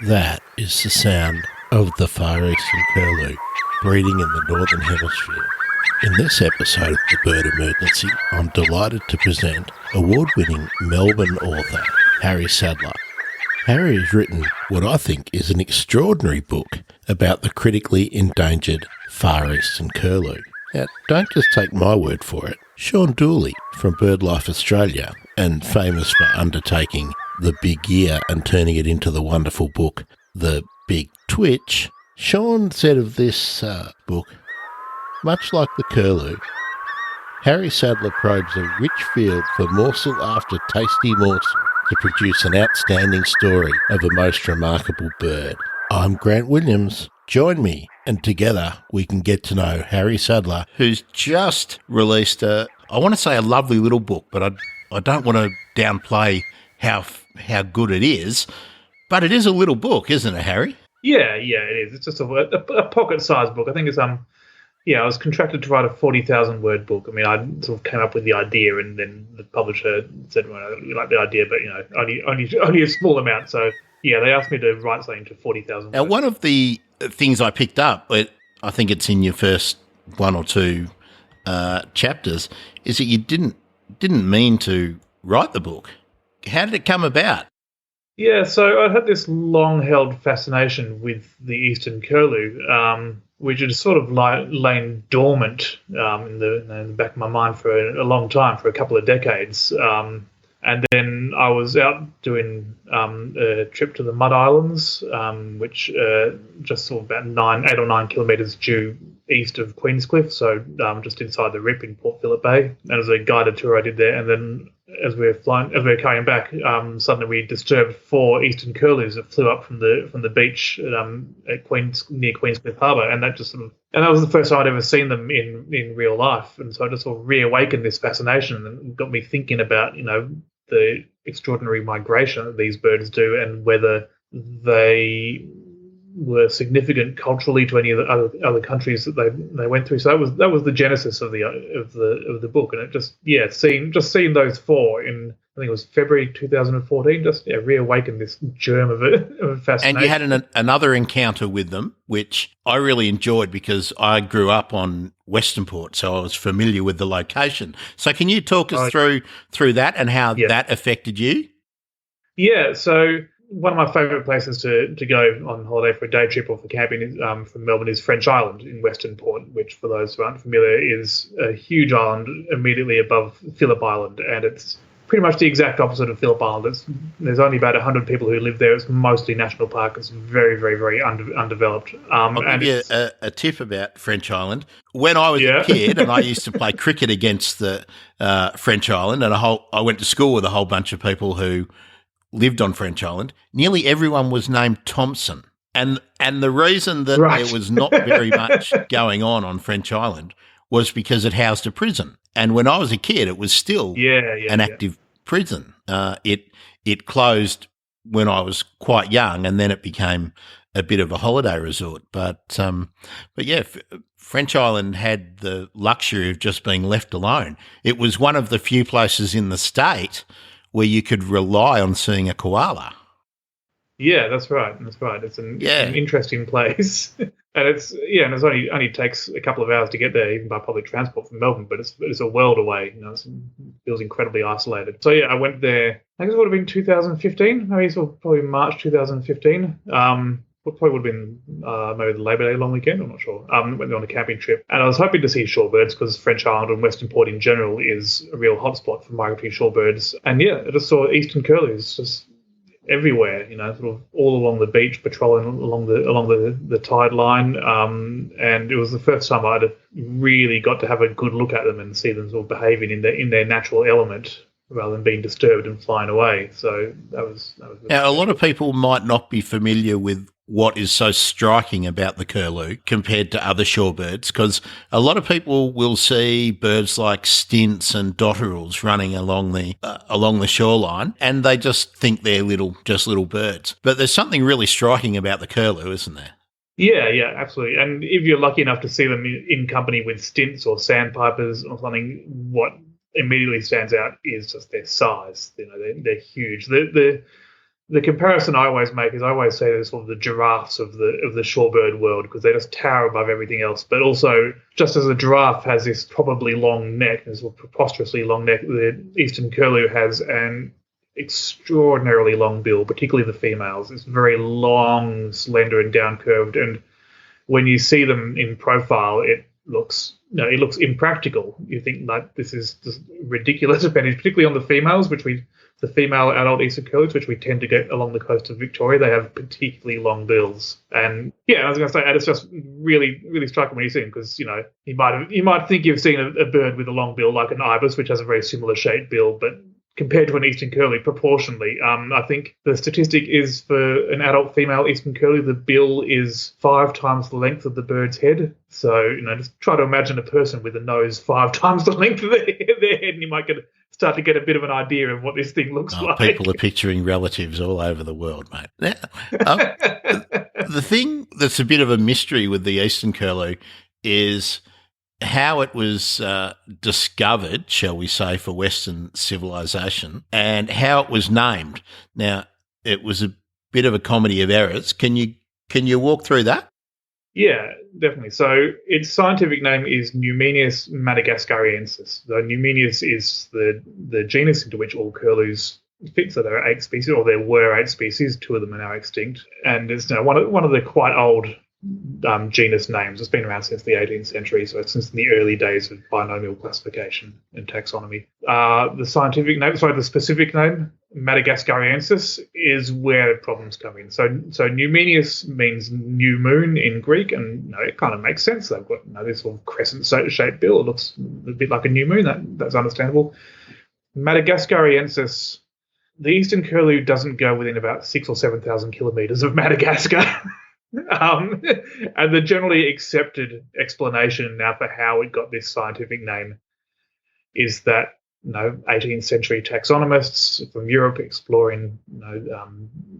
That is the sound of the Far Eastern Curlew breeding in the Northern Hemisphere. In this episode of The Bird Emergency, I'm delighted to present award-winning Melbourne author Harry Sadler. Harry has written what I think is an extraordinary book about the critically endangered Far Eastern Curlew. Now, don't just take my word for it. Sean Dooley from BirdLife Australia, and famous for undertaking the big year and turning it into the wonderful book, The Big Twitch, Sean said of this book, much like the Curlew, Harry Sadler probes a rich field for morsel after tasty morsel to produce an outstanding story of a most remarkable bird. I'm Grant Williams. Join me, and together we can get to know Harry Sadler, who's just released I want to say a lovely little book, but I don't want to downplay how good it is, but it is a little book, isn't it, Harry? Yeah, it is. It's just a pocket-sized book. I think it's I was contracted to write a 40,000 word book. I mean, I sort of came up with the idea, and then the publisher said, "Well, we like the idea, but only a small amount." So yeah, they asked me to write something to 40,000. Now, one of the things I picked up, but I think it's in your first one or two chapters, is that you didn't mean to write the book. How did it come about? Yeah, so I had this long-held fascination with the Eastern Curlew, which had sort of lain dormant in the back of my mind for a long time, for a couple of decades. And then I was out doing a trip to the Mud Islands, which just sort of about 8 or 9 kilometres due east of Queenscliff, so just inside the Rip in Port Phillip Bay. And it was a guided tour I did there. And then as we were coming back, suddenly we disturbed 4 Eastern Curlews that flew up from the beach at near Queenscliff Harbour, and that was the first time I'd ever seen them in real life. And so I just sort of reawakened this fascination and got me thinking about the extraordinary migration that these birds do, and whether they were significant culturally to any of the other countries that they went through. So that was the genesis of the book, and it seeing those 4 in, I think it was February 2014, reawakened this germ of a fascination. And you had another encounter with them, which I really enjoyed because I grew up on Western Port, so I was familiar with the location. So can you talk us through that and how that affected you? Yeah, so one of my favourite places to go on holiday for a day trip or for camping from Melbourne is French Island in Western Port, which, for those who aren't familiar, is a huge island immediately above Phillip Island, and it's pretty much the exact opposite of Phillip Island. There's only about 100 people who live there. It's mostly national park. It's very, very, very undeveloped. I'll give you a tip about French Island. When I was a kid, and I used to play cricket against the French Island, and I went to school with a whole bunch of people who lived on French Island, nearly everyone was named Thompson. And the reason that there was not very much going on French Island was because it housed a prison. And when I was a kid, it was still an active prison. It closed when I was quite young, and then it became a bit of a holiday resort. But yeah, French Island had the luxury of just being left alone. It was one of the few places in the state where you could rely on seeing a koala. Yeah, that's right. It's an interesting place, and it only takes a couple of hours to get there, even by public transport from Melbourne. But it's a world away. It feels incredibly isolated. So yeah, I went there. I guess it would have been 2015, maybe probably March 2015. Probably would have been maybe the Labor Day long weekend, I'm not sure. Went on a camping trip, and I was hoping to see shorebirds because French Island and Western Port in general is a real hotspot for migratory shorebirds. And yeah, I just saw Eastern Curlews just everywhere, sort of all along the beach, patrolling along the tide line. And it was the first time I'd really got to have a good look at them and see them sort of behaving in their natural element, rather than being disturbed and flying away. So that was now, a lot of people might not be familiar with what is so striking about the curlew compared to other shorebirds, because a lot of people will see birds like stints and dotterels running along the shoreline, and they just think they're little birds. But there's something really striking about the curlew, isn't there? Yeah, absolutely. And if you're lucky enough to see them in company with stints or sandpipers or something, what immediately stands out is just their size. They're huge. The comparison I always make is I always say they're sort of the giraffes of the shorebird world because they just tower above everything else. But also, just as a giraffe has this probably long neck, this sort of preposterously long neck, the Eastern Curlew has an extraordinarily long bill, particularly the females. It's very long, slender, and down curved. And when you see them in profile, it looks impractical. You think like this is just ridiculous advantage, particularly on the females, the female adult Eastern Curlews, which we tend to get along the coast of Victoria. They have particularly long bills, and yeah, I was going to say, and it's just really, really striking when you see them because you might think you've seen a bird with a long bill like an ibis, which has a very similar shaped bill, but compared to an Eastern Curlew, proportionally, I think the statistic is for an adult female Eastern Curlew, the bill is 5 times the length of the bird's head. So, just try to imagine a person with a nose 5 times the length of their head, and you might start to get a bit of an idea of what this thing looks like. People are picturing relatives all over the world, mate. Now, the thing that's a bit of a mystery with the Eastern Curlew is how it was discovered, shall we say, for Western civilization, and how it was named. Now, it was a bit of a comedy of errors. Can you walk through that? Yeah, definitely. So its scientific name is Numenius madagascariensis. So Numenius is the genus into which all curlews fit. So there are 8 species, or there were 8 species. 2 of them are now extinct, and it's one of the quite old genus names. It's been around since the 18th century, so since the early days of binomial classification and taxonomy. The specific name, Madagascariensis, is where problems come in. So Numenius means new moon in Greek, and it kind of makes sense. They've got this sort of crescent-shaped bill. It looks a bit like a new moon. That's understandable. Madagascariensis, the Eastern Curlew doesn't go within about 6,000 or 7,000 kilometres of Madagascar. And the generally accepted explanation now for how it got this scientific name is that 18th century taxonomists from Europe exploring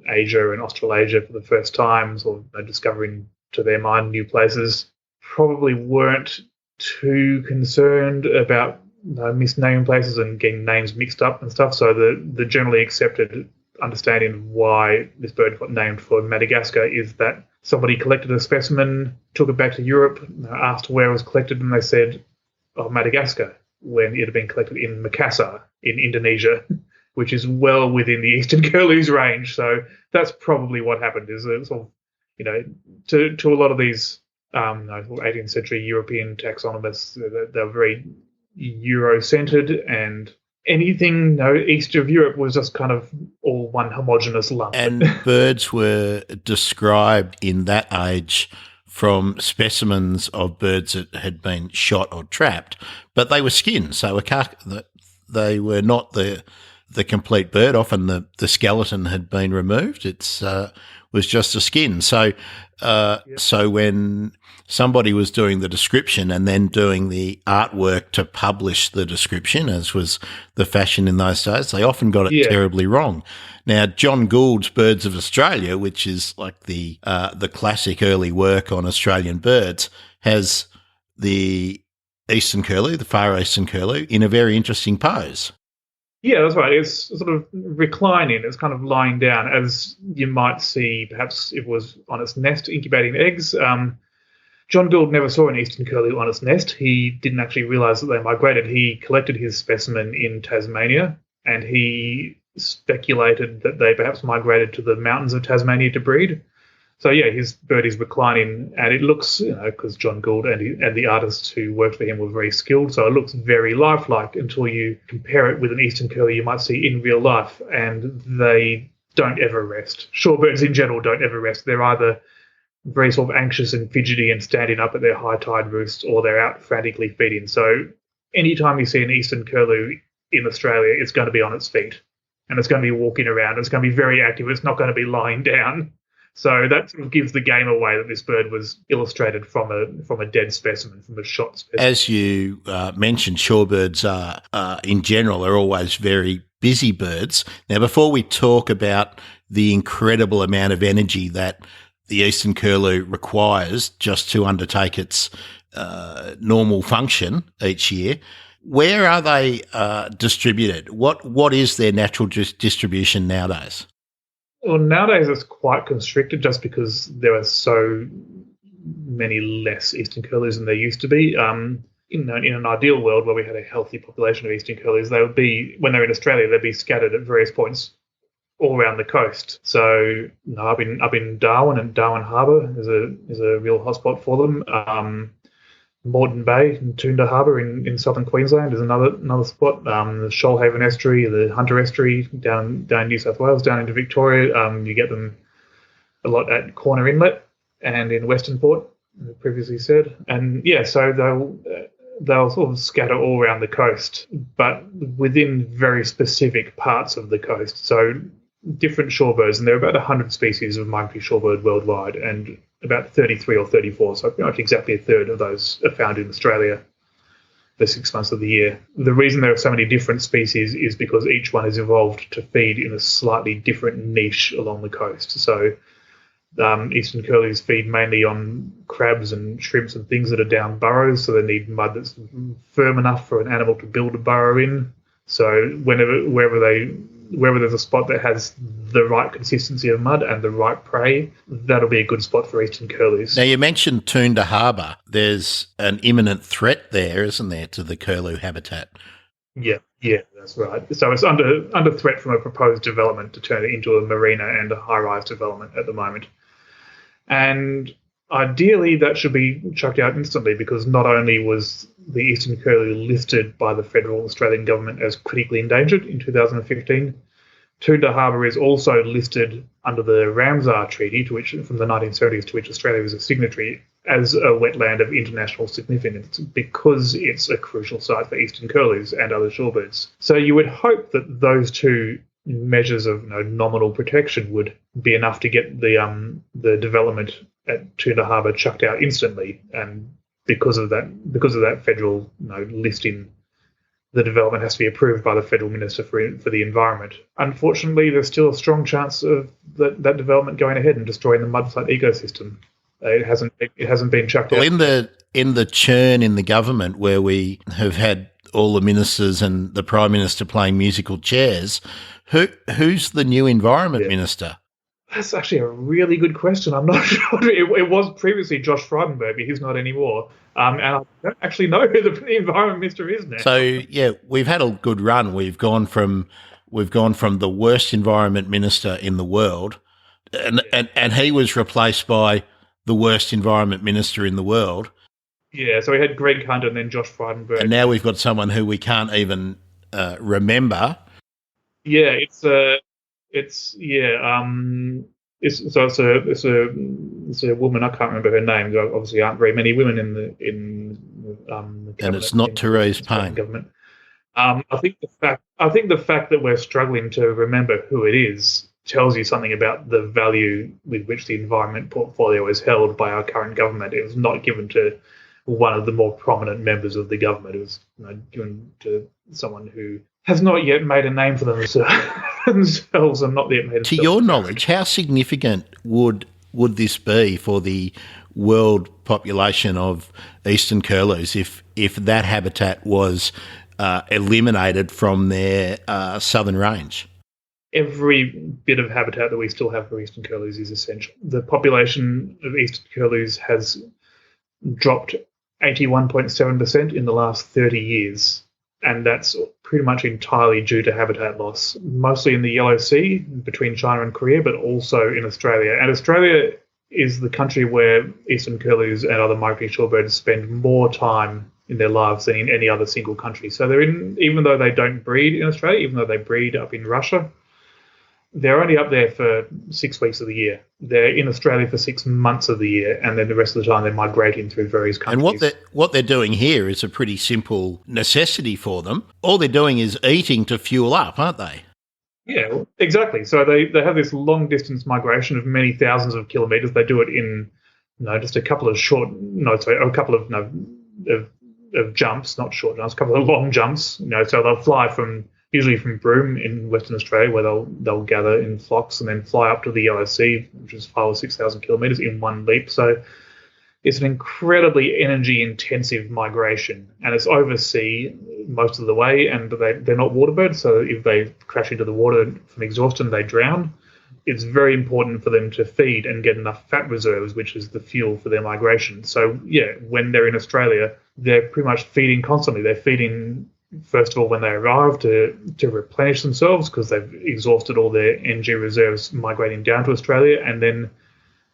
Asia and Australasia for the first time, or discovering to their mind new places, probably weren't too concerned about misnaming places and getting names mixed up and stuff. So the generally accepted understanding of why this bird got named for Madagascar is that somebody collected a specimen, took it back to Europe, asked where it was collected, and they said, Madagascar, when it had been collected in Makassar in Indonesia, which is well within the Eastern Curlews range. So that's probably what happened. Is sort of, to a lot of these 18th century European taxonomists, they're very Euro-centered, and anything east of Europe was just kind of all one homogenous lump. And birds were described in that age from specimens of birds that had been shot or trapped, but they were skinned, so they were not the complete bird. Often the skeleton had been removed. It was just a skin. So so when somebody was doing the description and then doing the artwork to publish the description, as was the fashion in those days, they often got it terribly wrong. Now, John Gould's Birds of Australia, which is like the classic early work on Australian birds, has the Eastern Curlew, the Far Eastern Curlew, in a very interesting pose. Yeah, that's right. It's sort of reclining. It's kind of lying down, as you might see perhaps if it was on its nest incubating eggs. John Gould never saw an Eastern Curlew on its nest. He didn't actually realise that they migrated. He collected his specimen in Tasmania, and he speculated that they perhaps migrated to the mountains of Tasmania to breed. So, yeah, his bird is reclining, and it looks, because John Gould and the artists who worked for him were very skilled, so it looks very lifelike until you compare it with an Eastern Curlew you might see in real life, and they don't ever rest. Shorebirds in general don't ever rest. They're either very sort of anxious and fidgety and standing up at their high tide roosts, or they're out frantically feeding. So anytime you see an Eastern Curlew in Australia, it's going to be on its feet, and it's going to be walking around. It's going to be very active. It's not going to be lying down. So that sort of gives the game away that this bird was illustrated from a dead specimen, from a shot specimen. As you mentioned, shorebirds in general are always very busy birds. Now, before we talk about the incredible amount of energy that the Eastern Curlew requires just to undertake its normal function each year, where are they distributed? What is their natural distribution nowadays? Well, nowadays it's quite constricted just because there are so many less Eastern Curlews than there used to be. In an ideal world where we had a healthy population of Eastern Curlews, they would be, when they're in Australia, they'd be scattered at various points all around the coast. So up in Darwin and Darwin Harbour is a real hotspot for them. Moreton Bay and Toondah Harbour in southern Queensland is another spot. The Shoalhaven Estuary, the Hunter Estuary down in New South Wales, down into Victoria. You get them a lot at Corner Inlet and in Western Port, as previously said. And yeah, so they'll sort of scatter all around the coast, but within very specific parts of the coast. So different shorebirds, and there are about 100 species of migratory shorebird worldwide, and about 33 or 34, so pretty much exactly a third of those are found in Australia the 6 months of the year. The reason there are so many different species is because each one has evolved to feed in a slightly different niche along the coast. So Eastern Curlews feed mainly on crabs and shrimps and things that are down burrows, so they need mud that's firm enough for an animal to build a burrow in. So wherever there's a spot that has the right consistency of mud and the right prey, that'll be a good spot for Eastern Curlews. Now, you mentioned Toondah Harbour. There's an imminent threat there, isn't there, to the curlew habitat? Yeah, that's right. So it's under threat from a proposed development to turn it into a marina and a high-rise development at the moment. And ideally, that should be chucked out instantly, because not only was the Eastern Curlew listed by the federal Australian government as critically endangered in 2015, Toondah Harbour is also listed under the Ramsar Treaty, from the 1970s, to which Australia was a signatory, as a wetland of international significance, because it's a crucial site for Eastern Curlews and other shorebirds. So you would hope that those two measures of nominal protection would be enough to get the development at Toondah Harbour chucked out instantly, and because of that federal listing, the development has to be approved by the federal minister for the environment. Unfortunately, there's still a strong chance of that development going ahead and destroying the mudflat ecosystem. It hasn't been chucked out. In the churn in the government, where we have had all the ministers and the Prime Minister playing musical chairs, who's the new Environment Minister? That's actually a really good question. I'm not sure. It was previously Josh Frydenberg, but he's not anymore. And I don't actually know who the Environment Minister is now. So yeah, we've had a good run. We've gone from the worst Environment Minister in the world, and he was replaced by the worst Environment Minister in the world. Yeah, so we had Greg Hunt and then Josh Frydenberg. And now we've got someone who we can't even remember. Yeah, it's a woman. I can't remember her name. There obviously aren't very many women in the and it's not Therese Payne. Government. I think the fact that we're struggling to remember who it is tells you something about the value with which the environment portfolio is held by our current government. It was not given to one of the more prominent members of the government. It was given to someone who has not yet made a name for themselves and not yet made. To your knowledge, how significant would this be for the world population of Eastern Curlews if that habitat was eliminated from their southern range? Every bit of habitat that we still have for Eastern Curlews is essential. The population of Eastern Curlews has dropped 81.7% in the last 30 years, and that's pretty much entirely due to habitat loss, mostly in the Yellow Sea between China and Korea, but also in Australia. And Australia is the country where Eastern Curlews and other migratory shorebirds spend more time in their lives than in any other single country. So even though they don't breed in Australia, even though they breed up in Russia, they're only up there for 6 weeks of the year. They're in Australia for 6 months of the year, and then the rest of the time they're migrating through various countries. And what they're doing here is a pretty simple necessity for them. All they're doing is eating to fuel up, aren't they? Yeah, exactly. So they have this long-distance migration of many thousands of kilometres. They do it in just a couple of of jumps, not short jumps, a couple of long jumps. So they'll fly usually from Broome in Western Australia, where they'll gather in flocks and then fly up to the Yellow Sea, which is 5,000 or 6,000 kilometres in one leap. So it's an incredibly energy-intensive migration, and it's oversea most of the way, and they're not water birds, so if they crash into the water from exhaustion, they drown. it's very important for them to feed and get enough fat reserves, which is the fuel for their migration. So, yeah, when they're in Australia, they're pretty much feeding constantly. They're feeding, first of all, when they arrive to replenish themselves because they've exhausted all their energy reserves migrating down to Australia, and then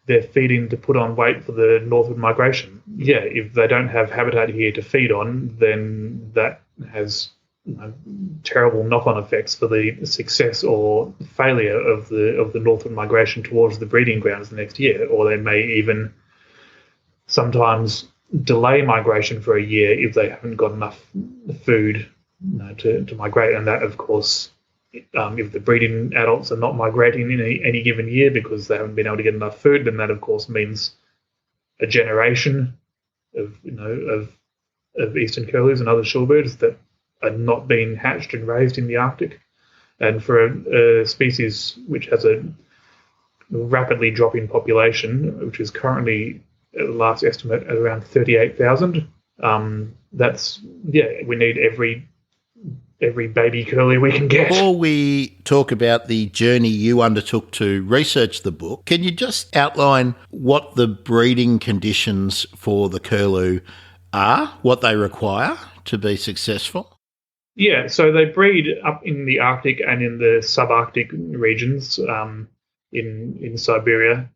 they're feeding to put on weight for the northward migration. Yeah, if they don't have habitat here to feed on, then that has terrible knock-on effects for the success or failure of the northward migration towards the breeding grounds the next year. Or they may even sometimes delay migration for a year if they haven't got enough food to migrate. And that, of course, if the breeding adults are not migrating in any given year because they haven't been able to get enough food, then that, of course, means a generation of eastern curlews and other shorebirds that are not being hatched and raised in the Arctic. And for a species which has a rapidly dropping population, which is currently, at the last estimate, at around 38,000, we need every baby curlew we can get. Before we talk about the journey you undertook to research the book, can you just outline what the breeding conditions for the curlew are, what they require to be successful? Yeah, so they breed up in the Arctic and in the subarctic regions in Siberia,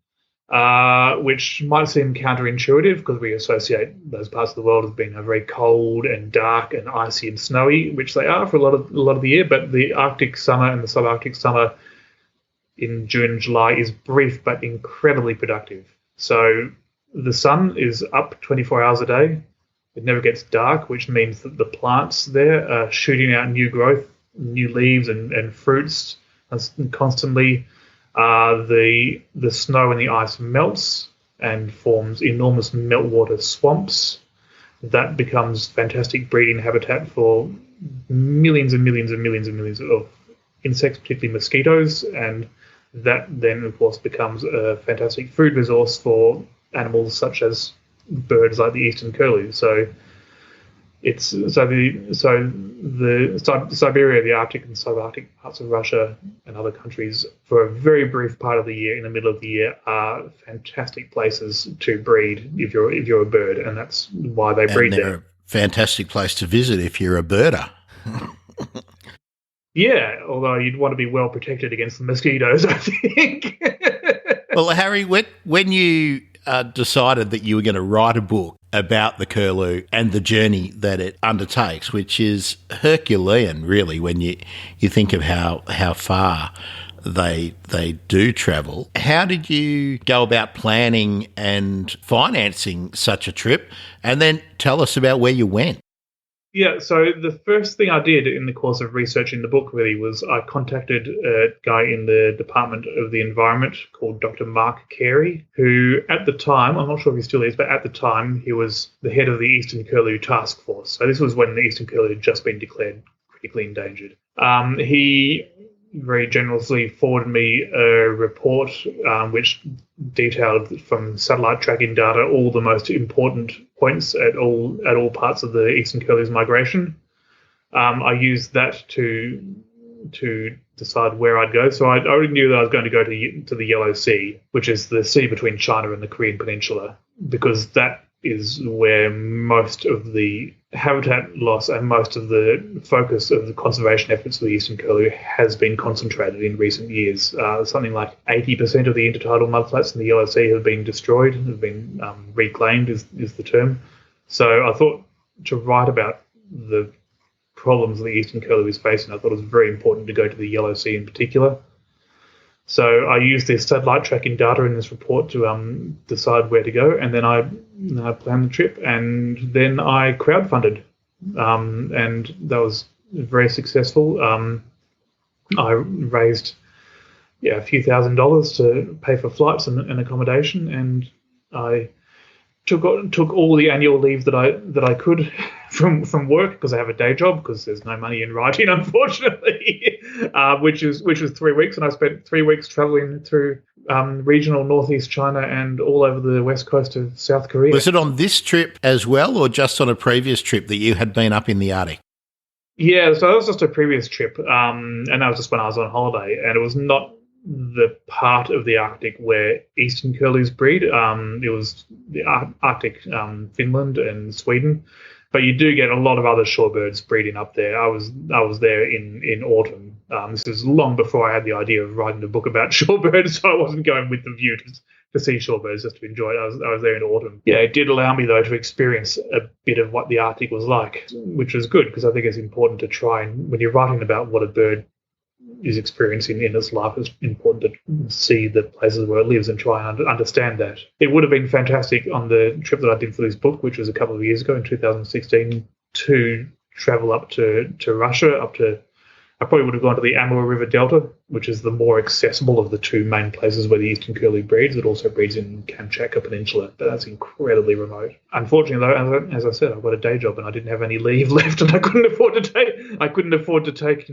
which might seem counterintuitive because we associate those parts of the world as being very cold and dark and icy and snowy, which they are for a lot of the year. But the Arctic summer and the subarctic summer in June and July is brief but incredibly productive. So the sun is up 24 hours a day. It never gets dark, which means that the plants there are shooting out new growth, new leaves and fruits constantly. The snow and the ice melts and forms enormous meltwater swamps. That becomes fantastic breeding habitat for millions and millions and millions and millions of insects, particularly mosquitoes, and that then, of course, becomes a fantastic food resource for animals such as birds like the Eastern Curlew. So it's the Siberia, the Arctic and subarctic parts of Russia and other countries for a very brief part of the year, in the middle of the year, are fantastic places to breed if you're a bird, and that's why they breed there. They're a fantastic place to visit if you're a birder. Yeah, although you'd want to be well protected against the mosquitoes, I think. Well, Harry, when you decided that you were going to write a book about the curlew and the journey that it undertakes, which is Herculean, really, when you think of how far they do travel. How did you go about planning and financing such a trip? And then tell us about where you went. Yeah, so the first thing I did in the course of researching the book really was I contacted a guy in the Department of the Environment called Dr. Mark Carey, who at the time, I'm not sure if he still is, but at the time he was the head of the Eastern Curlew Task Force. So this was when the Eastern Curlew had just been declared critically endangered. He very generously forwarded me a report which detailed from satellite tracking data all the most important points at all parts of the Eastern Curlew's migration. I used that to decide where I'd go. So I already knew that I was going to go to the Yellow Sea, which is the sea between China and the Korean Peninsula, because that is where most of the habitat loss and most of the focus of the conservation efforts of the Eastern Curlew has been concentrated in recent years. Something like 80% of the intertidal mudflats in the Yellow Sea have been destroyed, have been reclaimed is the term. So I thought to write about the problems the Eastern Curlew is facing, I thought it was very important to go to the Yellow Sea in particular. So I used this satellite tracking data in this report to decide where to go, and then I planned the trip, and then I crowdfunded, and that was very successful. I raised a few $1,000s to pay for flights and accommodation, and I took all the annual leave that I could from work, because I have a day job, because there's no money in writing, unfortunately, which was 3 weeks, and I spent 3 weeks traveling through regional northeast China and all over the west coast of South Korea. Was it on this trip as well, or just on a previous trip that you had been up in the Arctic? Yeah, so that was just a previous trip, and that was just when I was on holiday, and it was not the part of the Arctic where Eastern Curlews breed. It was the Arctic, Finland and Sweden, but you do get a lot of other shorebirds breeding up there. I was there in autumn. This is long before I had the idea of writing a book about shorebirds, so I wasn't going with the view to see shorebirds just to enjoy it. I was there in autumn. Yeah, it did allow me though to experience a bit of what the Arctic was like, which was good because I think it's important to try and when you're writing about what a bird is experiencing in its life, it's important to see the places where it lives and try and understand that. It would have been fantastic on the trip that I did for this book, which was a couple of years ago in 2016, to travel up to Russia, I probably would have gone to the Amur River Delta, which is the more accessible of the two main places where the Eastern Curlew breeds. It also breeds in Kamchatka Peninsula, but that's incredibly remote. Unfortunately, though, as I said, I've got a day job and I didn't have any leave left, and I couldn't afford to take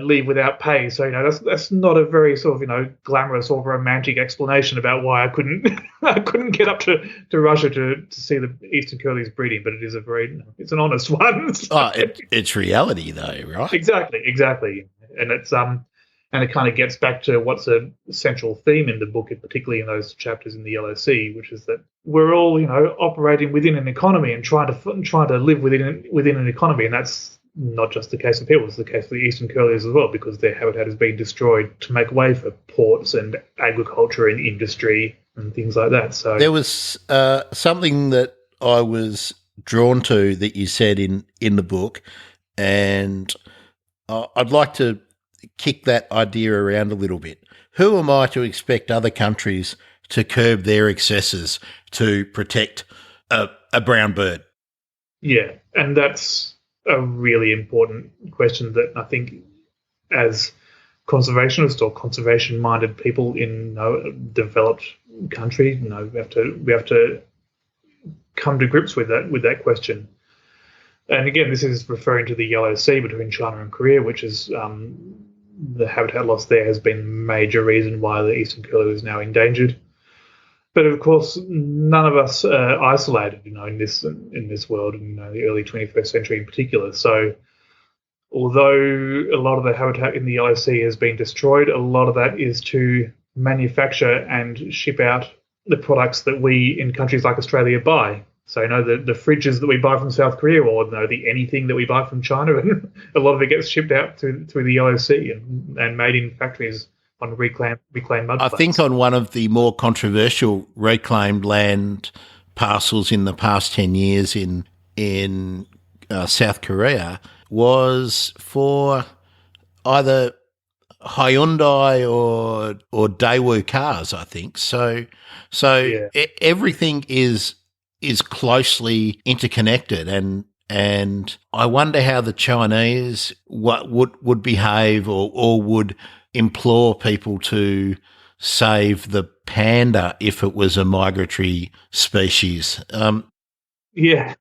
leave without pay. So that's not a very sort of glamorous or romantic explanation about why I couldn't get up to Russia to see the Eastern Curlews breeding. But it is it's an honest one. So. It's reality though, right? Exactly. And it's and it kind of gets back to what's a central theme in the book, particularly in those chapters in the Yellow Sea, which is that we're all operating within an economy and trying to live within an economy, and that's not just the case of people; it's the case of the Eastern Curlews as well, because their habitat has been destroyed to make way for ports and agriculture and industry and things like that. So there was something that I was drawn to that you said in the book, and I'd like to kick that idea around a little bit. Who am I to expect other countries to curb their excesses to protect a brown bird? Yeah, and that's a really important question that I think as conservationists or conservation-minded people in developed countries, we have to come to grips with that question. And again, this is referring to the Yellow Sea between China and Korea, which is the habitat loss there has been a major reason why the Eastern Curlew is now endangered. But of course, none of us are isolated, in this world, in the early 21st century in particular. So, although a lot of the habitat in the Yellow Sea has been destroyed, a lot of that is to manufacture and ship out the products that we in countries like Australia buy. So, the fridges that we buy from South Korea, or the anything that we buy from China, and a lot of it gets shipped out through the Yellow Sea and made in factories on reclaimed mudflats. I think on one of the more controversial reclaimed land parcels in the past 10 years in South Korea was for either Hyundai or Daewoo cars, I think. So yeah. Everything is closely interconnected, and I wonder how the Chinese would behave or would implore people to save the panda if it was a migratory species. Yeah.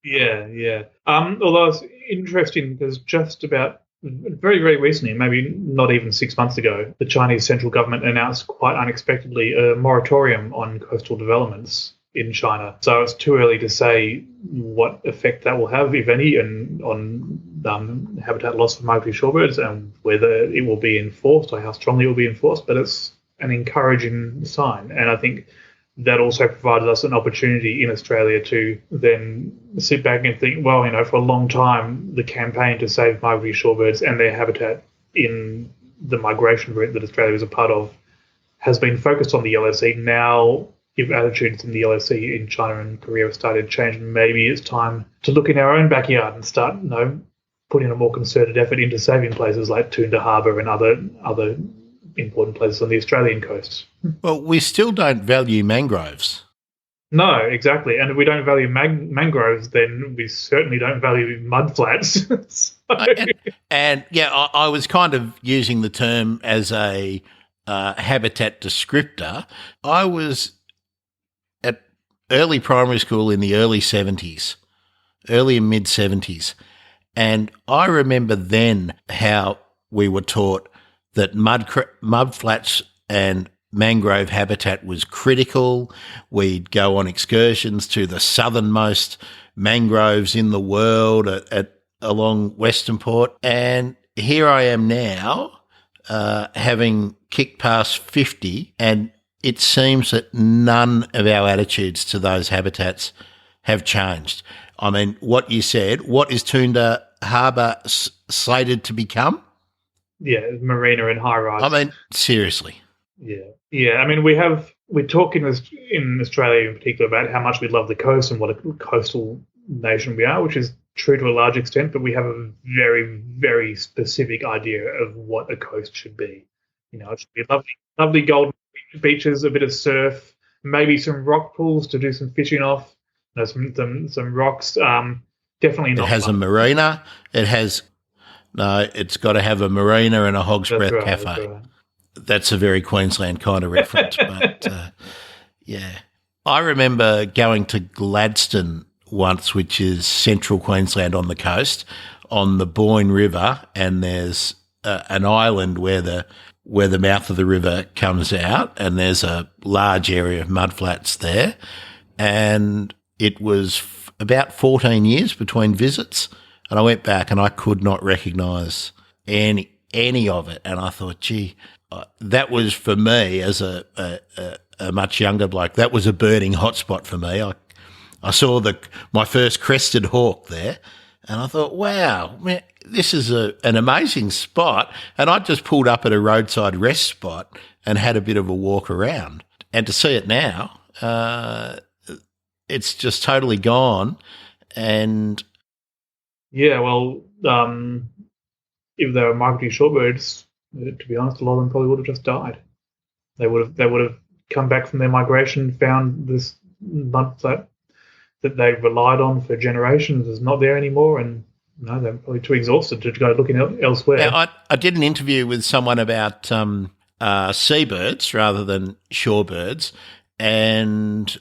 Although it's interesting because just about very, very recently, maybe not even 6 months ago, the Chinese central government announced quite unexpectedly a moratorium on coastal developments in China. So it's too early to say what effect that will have, if any, on habitat loss for migratory shorebirds and whether it will be enforced or how strongly it will be enforced. But it's an encouraging sign. And I think that also provides us an opportunity in Australia to then sit back and think, well, for a long time, the campaign to save migratory shorebirds and their habitat in the migration route that Australia is a part of has been focused on the Yellow Sea. Now, if attitudes in the Yellow Sea in China and Korea have started to change, maybe it's time to look in our own backyard and start, putting a more concerted effort into saving places like Toondah Harbour and other important places on the Australian coast. Well, we still don't value mangroves. No, exactly. And if we don't value mangroves, then we certainly don't value mudflats. I was kind of using the term as a habitat descriptor. I was at early primary school in the early and mid-70s, and I remember then how we were taught that mudflats and mangrove habitat was critical. We'd go on excursions to the southernmost mangroves in the world along Western Port. And here I am now, having kicked past 50, and it seems that none of our attitudes to those habitats have changed. I mean, what you said, what is Toondah Harbour slated to become? Yeah, marina and high rise. I mean, seriously. Yeah. I mean, we're talking in Australia in particular about how much we love the coast and what a coastal nation we are, which is true to a large extent, but we have a very, very specific idea of what a coast should be. It should be lovely golden beaches, a bit of surf, maybe some rock pools to do some fishing off, some rocks. Definitely not. It has a marina. It's got to have a marina and a Hog's Breath cafe. That's right. That's a very Queensland kind of reference, but yeah. I remember going to Gladstone once, which is central Queensland on the coast, on the Boyne River, and there's an island where the mouth of the river comes out, and there's a large area of mudflats there, and it was about 14 years between visits, and I went back and I could not recognise any of it, and I thought, gee, that was for me as a much younger bloke. That was a burning hotspot for me. I saw my first crested hawk there, and I thought, wow, man, this is an amazing spot. And I just pulled up at a roadside rest spot and had a bit of a walk around. And to see it now, it's just totally gone. And yeah, well, if they were migratory shorebirds, to be honest, a lot of them probably would have just died. They would have come back from their migration, found this mudflat that they relied on for generations is not there anymore, and they're probably too exhausted to go looking elsewhere. Now, I did an interview with someone about seabirds rather than shorebirds, and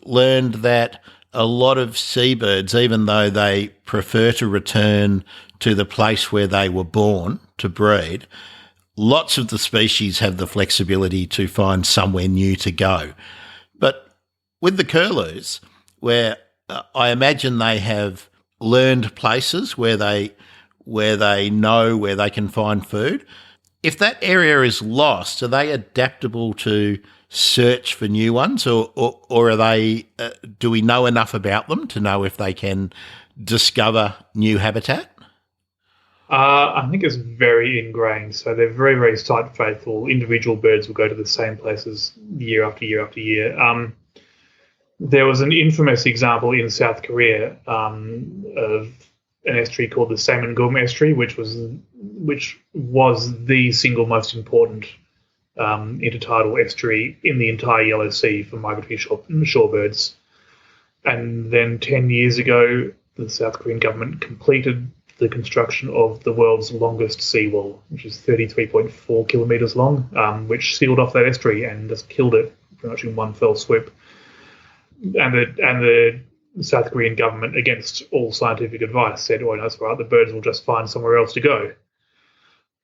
learned that a lot of seabirds, even though they prefer to return to the place where they were born to breed, lots of the species have the flexibility to find somewhere new to go. But with the curlews, where I imagine they have learned places where they know where they can find food, if that area is lost, are they adaptable to search for new ones, or are they? Do we know enough about them to know if they can discover new habitat? I think it's very ingrained. So they're very, very site faithful. Individual birds will go to the same places year after year after year. There was an infamous example in South Korea of an estuary called the Samangum estuary, which was the single most important intertidal estuary in the entire Yellow Sea for migratory shorebirds. And then 10 years ago, the South Korean government completed the construction of the world's longest seawall, which is 33.4 kilometres long, which sealed off that estuary and just killed it pretty much in one fell swoop. And the South Korean government, against all scientific advice, said, "Oh, that's right, the birds will just find somewhere else to go."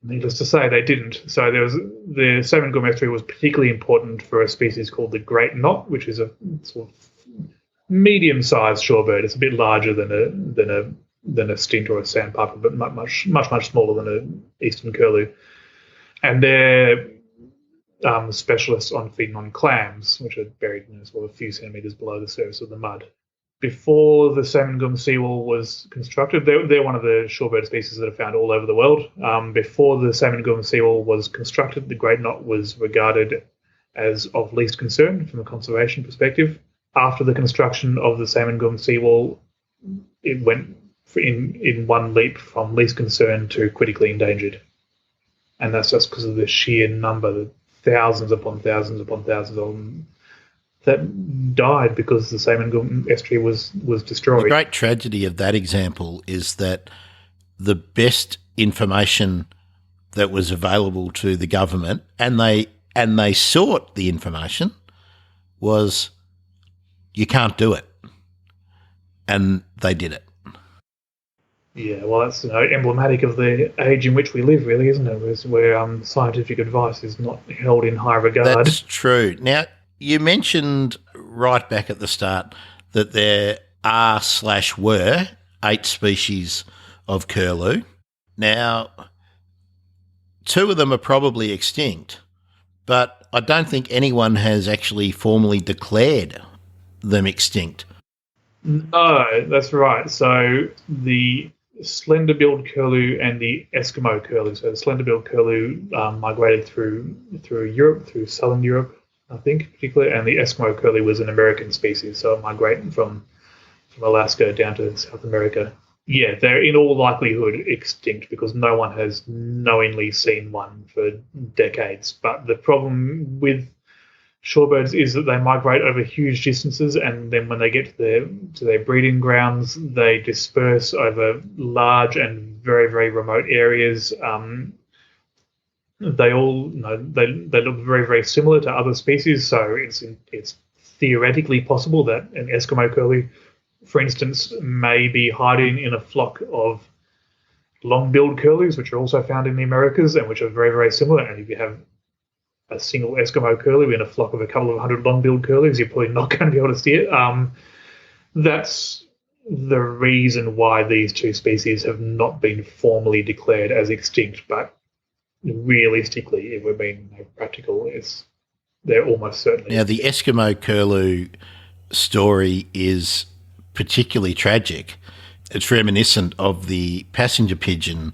Needless to say, they didn't. So the Samangum estuary was particularly important for a species called the great knot, which is a sort of medium-sized shorebird. It's a bit larger than a stint or a sandpiper, but much smaller than an Eastern Curlew. And they're specialists on feeding on clams, which are buried sort of a few centimetres below the surface of the mud. Before the Samangum seawall was constructed, they're one of the shorebird species that are found all over the world. Before the Samangum seawall was constructed, the great knot was regarded as of least concern from a conservation perspective. After the construction of the Samangum seawall, it went in one leap from least concern to critically endangered. And that's just because of the sheer number, the thousands upon thousands upon thousands of them that died because the Samangum estuary was destroyed. The great tragedy of that example is that the best information that was available to the government, and they sought the information, was you can't do it. And they did it. Yeah, well, that's emblematic of the age in which we live, really, isn't it? Where scientific advice is not held in high regard. That's true. Now, you mentioned right back at the start that there were 8 species of curlew. Now, two of them are probably extinct, but I don't think anyone has actually formally declared them extinct. No, that's right. So the slender-billed curlew and the Eskimo curlew. So the slender-billed curlew migrated through Europe, through southern Europe, I think, particularly, and the Eskimo curlew was an American species, so it migrated from Alaska down to South America. Yeah, they're in all likelihood extinct because no one has knowingly seen one for decades. But the problem with shorebirds is that they migrate over huge distances, and then when they get to their breeding grounds, they disperse over large and very, very remote areas. They all, they look very, very similar to other species, so it's theoretically possible that an Eskimo curlew, for instance, may be hiding in a flock of long-billed curlews, which are also found in the Americas and which are very, very similar. And if you have a single Eskimo curlew in a flock of a couple of hundred long-billed curlews, you're probably not going to be able to see it. That's the reason why these two species have not been formally declared as extinct, but realistically, if we're being practical, they're almost certainly. Now, the Eskimo curlew story is particularly tragic. It's reminiscent of the passenger pigeon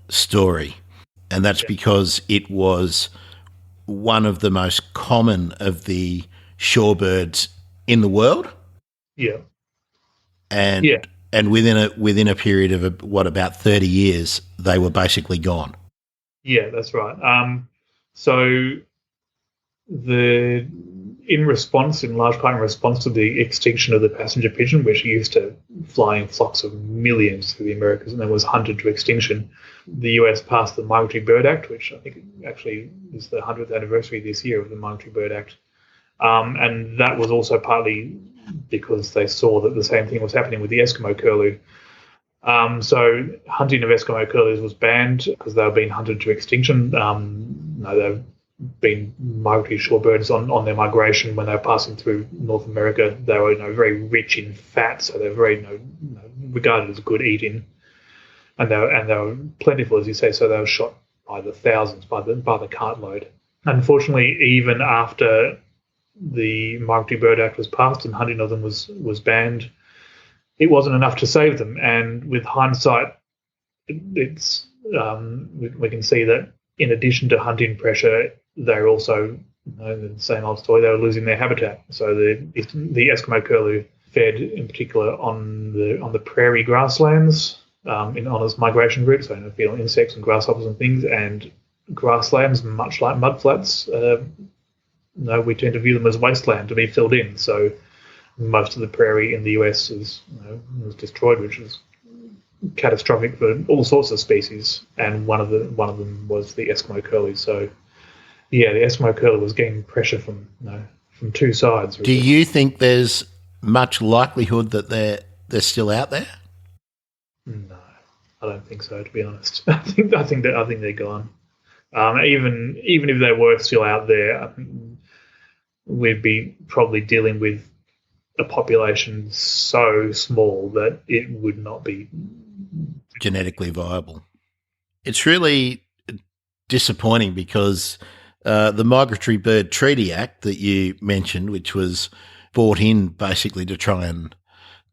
story, and that's because it was one of the most common of the shorebirds in the world. Yeah. And within a period of about 30 years, they were basically gone. Yeah, that's right. So in large part in response to the extinction of the passenger pigeon, which used to fly in flocks of millions through the Americas and then was hunted to extinction, the US passed the Migratory Bird Act, which I think actually is the 100th anniversary this year of the Migratory Bird Act. And that was also partly because they saw that the same thing was happening with the Eskimo curlew. So hunting of Eskimo curlews was banned because they were being hunted to extinction. They've been migratory shorebirds on their migration when they were passing through North America. They were very rich in fat, so they're very regarded as good eating, and they were plentiful, as you say. So they were shot by the thousands, by the cartload. Unfortunately, even after the Migratory Bird Act was passed and hunting of them was banned, it wasn't enough to save them. And with hindsight, it's we can see that in addition to hunting pressure, they're also the same old story. They were losing their habitat. So the Eskimo curlew fed in particular on the prairie grasslands on its migration route. So feed on insects and grasshoppers and things. And grasslands, much like mudflats, we tend to view them as wasteland to be filled in. So most of the prairie in the US was destroyed, which is catastrophic for all sorts of species, and one of them was the Eskimo curlew. So, yeah, the Eskimo curlew was getting pressure from two sides. Do you think there's much likelihood that they're still out there? No, I don't think so. To be honest, I think they're gone. Even if they were still out there, we'd be probably dealing with a population so small that it would not be genetically viable. It's really disappointing because the Migratory Bird Treaty Act that you mentioned, which was brought in basically to try and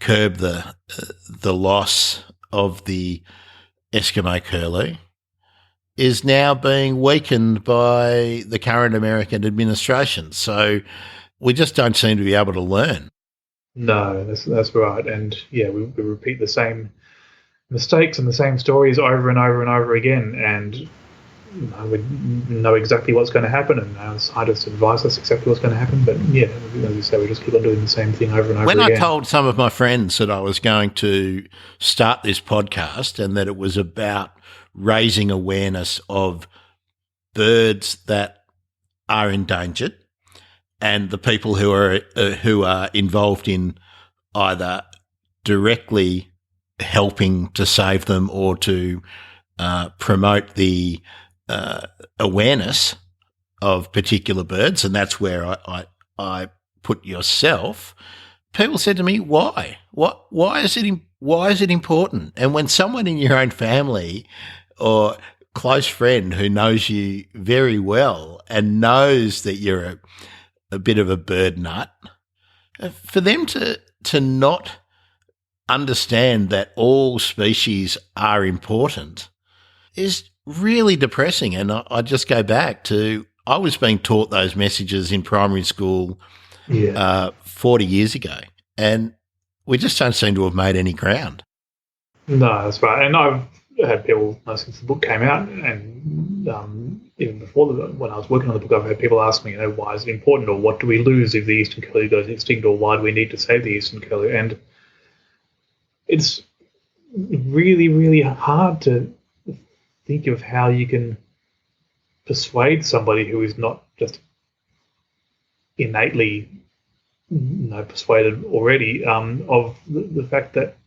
curb the loss of the Eskimo curlew, is now being weakened by the current American administration. So we just don't seem to be able to learn. No, that's right. And yeah, we repeat the same mistakes and the same stories over and over and over again. And we know exactly what's going to happen, and our scientists advise us exactly what's going to happen. But yeah, as you say, we just keep on doing the same thing over and over again. When I told some of my friends that I was going to start this podcast and that it was about raising awareness of birds that are endangered, and the people who are involved in either directly helping to save them or to promote the awareness of particular birds, and that's where I put yourself. People said to me, "Why? Why is it important?" And when someone in your own family or close friend who knows you very well and knows that you're a bit of a bird nut, for them to not understand that all species are important is really depressing. And I just go back to, I was being taught those messages in primary school 40 years ago, and we just don't seem to have made any ground. No, that's right. And I've had people, since the book came out, and even before when I was working on the book, I've had people ask me, why is it important, or what do we lose if the Eastern Curlew goes extinct, or why do we need to save the Eastern Curlew? And it's really, really hard to think of how you can persuade somebody who is not just innately persuaded already of the fact that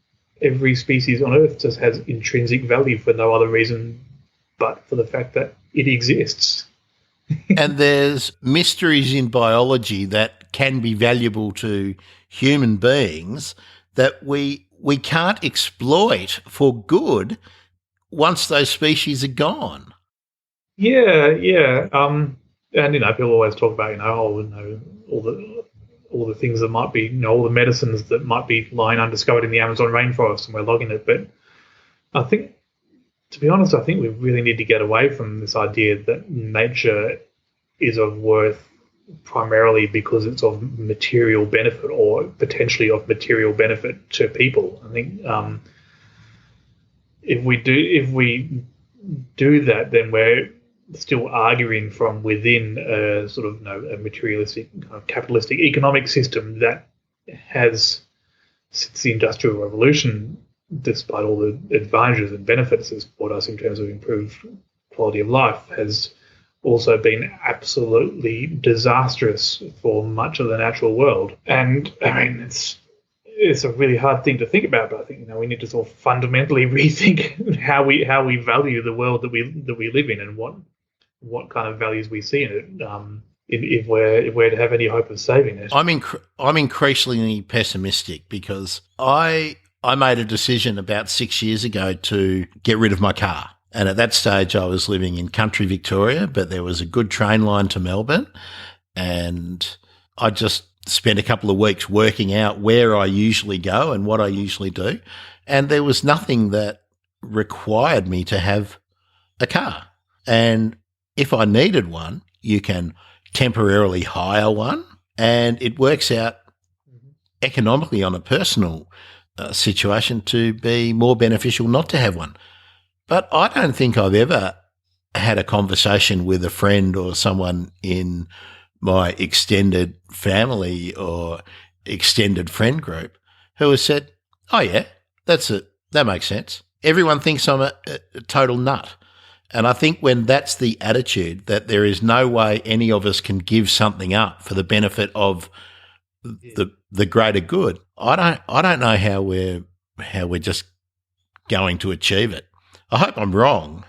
every species on Earth just has intrinsic value for no other reason but for the fact that it exists. And there's mysteries in biology that can be valuable to human beings that we can't exploit for good once those species are gone. Yeah. And people always talk about all the things that might be, all the medicines that might be lying undiscovered in the Amazon rainforest, and we're logging it. But I think, to be honest, I think we really need to get away from this idea that nature is of worth primarily because it's of material benefit or potentially of material benefit to people. I think if we do that, then we're still arguing from within a sort of a materialistic kind of capitalistic economic system that has, since the Industrial Revolution, despite all the advantages and benefits it's brought us in terms of improved quality of life, has also been absolutely disastrous for much of the natural world. And I mean, it's a really hard thing to think about, but I think we need to sort of fundamentally rethink how we value the world that we live in, and what kind of values we see in it, if we're to have any hope of saving it. I'm increasingly pessimistic because I made a decision about 6 years ago to get rid of my car. And at that stage, I was living in country Victoria, but there was a good train line to Melbourne. And I just spent a couple of weeks working out where I usually go and what I usually do. And there was nothing that required me to have a car. And if I needed one, you can temporarily hire one, and it works out economically on a personal situation to be more beneficial not to have one. But I don't think I've ever had a conversation with a friend or someone in my extended family or extended friend group who has said, oh yeah, that's it. That makes sense. Everyone thinks I'm a total nut. And I think when that's the attitude, that there is no way any of us can give something up for the benefit of the greater good, I don't know how we're just going to achieve it. I hope I'm wrong.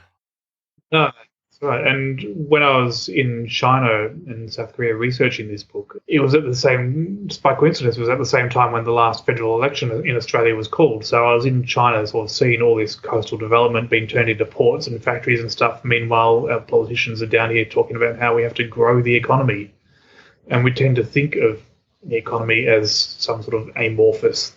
No, that's right. And when I was in China and South Korea researching this book, it was at the same, just by coincidence, it was at the same time when the last federal election in Australia was called. So I was in China sort of seeing all this coastal development being turned into ports and factories and stuff. Meanwhile, our politicians are down here talking about how we have to grow the economy. And we tend to think of the economy as some sort of amorphous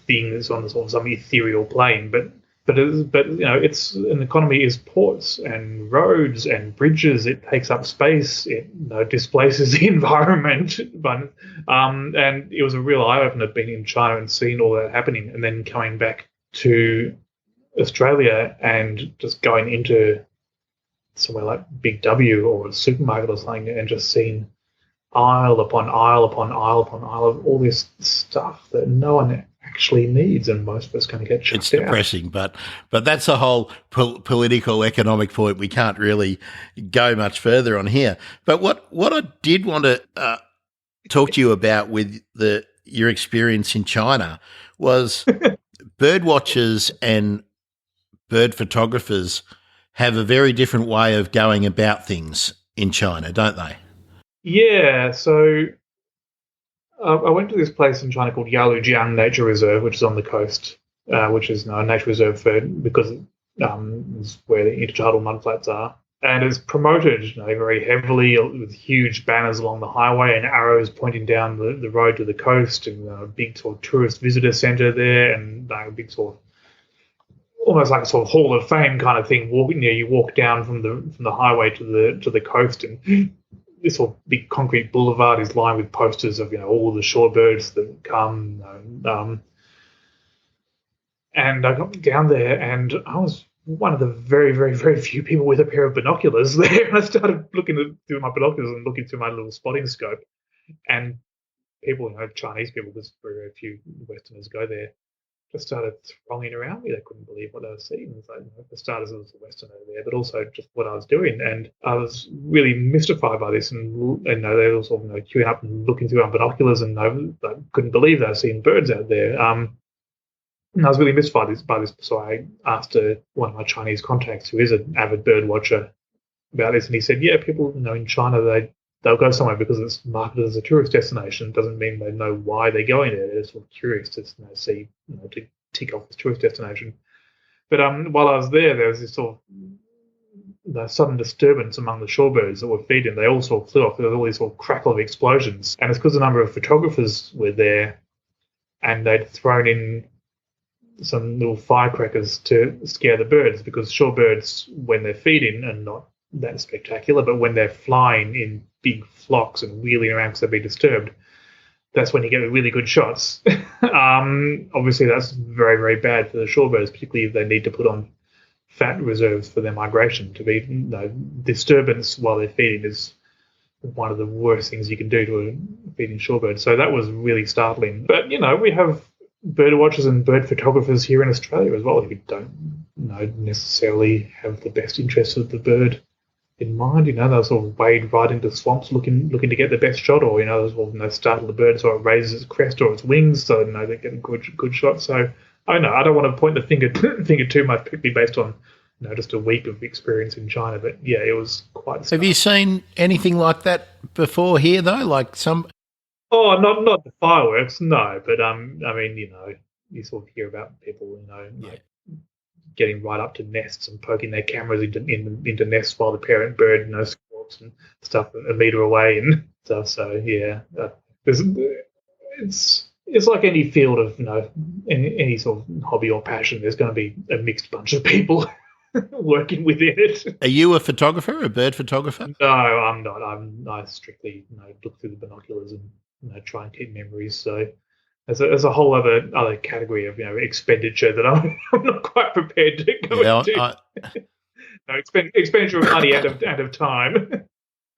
thing that's on sort of some ethereal plane. But it's an economy is ports and roads and bridges. It takes up space. It displaces the environment. But and it was a real eye opener being in China and seeing all that happening, and then coming back to Australia and just going into somewhere like Big W or a supermarket or something and just seeing aisle upon aisle upon aisle upon aisle of all this stuff that no one actually needs, and most of us going to get shut It's down. depressing, but that's a whole political economic point. We can't really go much further on here. But what I did want to talk to you about with your experience in China was bird watchers and bird photographers have a very different way of going about things in China, don't they? Yeah, so I went to this place in China called Yalujiang Nature Reserve, which is on the coast, which is a nature reserve because is where the intertidal mudflats are. And it's promoted very heavily with huge banners along the highway and arrows pointing down the road to the coast, and a big sort of tourist visitor centre there, and a big sort of almost like a sort of Hall of Fame kind of thing. You walk down from the highway to the coast, and this sort of big concrete boulevard is lined with posters of all the shorebirds that come. And I got down there, and I was one of the very, very, very few people with a pair of binoculars there. And I started looking through my binoculars and looking through my little spotting scope, and people, Chinese people, because very, very few Westerners go there, just started thronging around me. They couldn't believe what they were seeing. It's like, for starters, it was a Westerner there, but also just what I was doing. And I was really mystified by this. And they were sort of queuing up and looking through our binoculars, and I couldn't believe they were seeing birds out there. And I was really mystified by this. So I asked one of my Chinese contacts, who is an avid bird watcher, about this. And he said, yeah, people in China, they'll go somewhere because it's marketed as a tourist destination. It doesn't mean they know why they're going there. They're sort of curious to see, to tick off this tourist destination. But while I was there was this sort of sudden disturbance among the shorebirds that were feeding. They all sort of flew off. There was all these sort of crackle of explosions. And it's because a number of photographers were there, and they'd thrown in some little firecrackers to scare the birds, because shorebirds, when they're feeding, are not that spectacular, but when they're flying in big flocks and wheeling around because they've been disturbed, that's when you get really good shots. Obviously, that's very, very bad for the shorebirds, particularly if they need to put on fat reserves for their migration. To be disturbance while they're feeding is one of the worst things you can do to a feeding shorebird. So that was really startling. But we have bird watchers and bird photographers here in Australia as well, who don't necessarily have the best interests of the bird in mind. They'll sort of wade right into swamps looking to get the best shot, or they'll sort of startle the bird so it raises its crest or its wings, so they get a good shot. So I don't want to point the finger too much, particularly based on just a week of experience in China. But yeah, it was quite. Have you seen anything like that before here though? Like some. Oh, not the fireworks, no. But you sort of hear about people, like getting right up to nests and poking their cameras into nests while the parent bird, squawks and stuff a meter away and stuff. So yeah, it's like any field of any sort of hobby or passion. There's going to be a mixed bunch of people working within it. Are you a photographer, a bird photographer? No, I'm not. I strictly look through the binoculars and try and keep memories. So there's a whole other category of expenditure that I'm not quite prepared to go into. Expenditure of money and of time,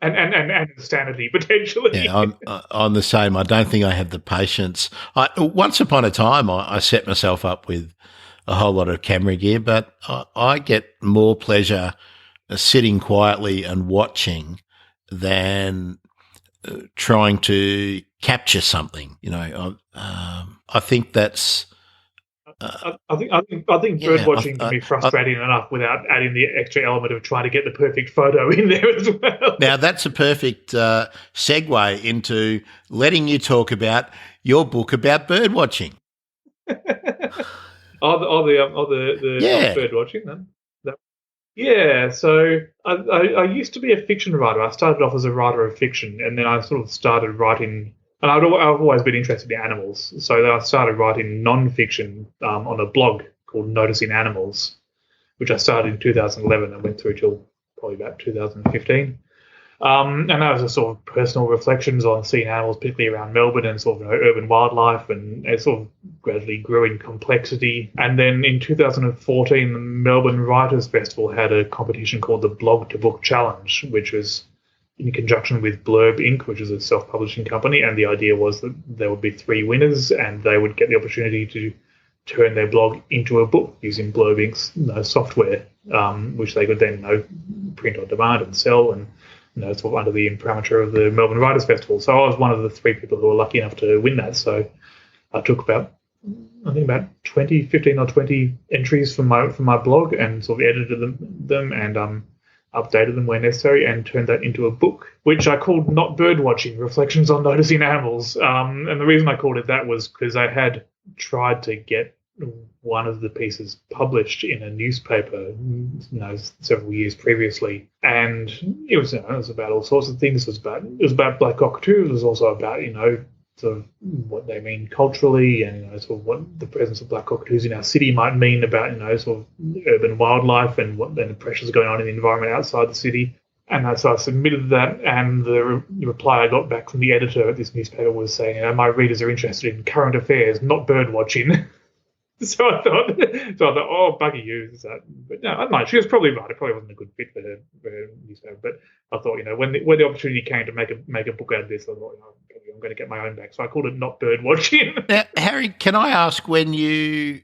and sanity potentially. Yeah, I'm the same. I don't think I have the patience. Once upon a time, I set myself up with a whole lot of camera gear, but I get more pleasure sitting quietly and watching than trying to capture something. I think that's. I think bird watching can be frustrating enough without adding the extra element of trying to get the perfect photo in there as well. Now that's a perfect segue into letting you talk about your book about bird watching. the bird watching then. Yeah, so I used to be a fiction writer. I started off as a writer of fiction, and then I sort of started writing. And I've always been interested in animals, so then I started writing non-fiction on a blog called Noticing Animals, which I started in 2011 and went through till probably about 2015. And that was just sort of personal reflections on seeing animals, particularly around Melbourne and sort of urban wildlife, and it sort of gradually grew in complexity. And then in 2014, the Melbourne Writers Festival had a competition called the Blog to Book Challenge, which was in conjunction with Blurb Inc., which is a self-publishing company, and the idea was that there would be 3 winners, and they would get the opportunity to turn their blog into a book using Blurb Inc.'s software, which they could then print on demand and sell, and sort of under the parameter of the Melbourne Writers Festival. So I was one of the 3 people who were lucky enough to win that. So I took about 15 or 20 entries from my blog and sort of edited them and updated them where necessary, and turned that into a book, which I called Not Bird Watching, Reflections on Noticing Animals. And the reason I called it that was because I had tried to get one of the pieces published in a newspaper, several years previously, and it was about all sorts of things. It was about black cockatoos. It was also about sort of what they mean culturally, and sort of what the presence of black cockatoos in our city might mean about sort of urban wildlife and what then the pressures going on in the environment outside the city. And so I submitted that, and the reply I got back from the editor at this newspaper was saying, my readers are interested in current affairs, not bird watching. So I thought, oh, bugger you. But no, I'm not. She was probably right. It probably wasn't a good fit for her newspaper. But I thought, when the opportunity came to make a book out of this, I thought, I'm going to get my own back. So I called it Not Bird Watching. Now, Harry, can I ask when you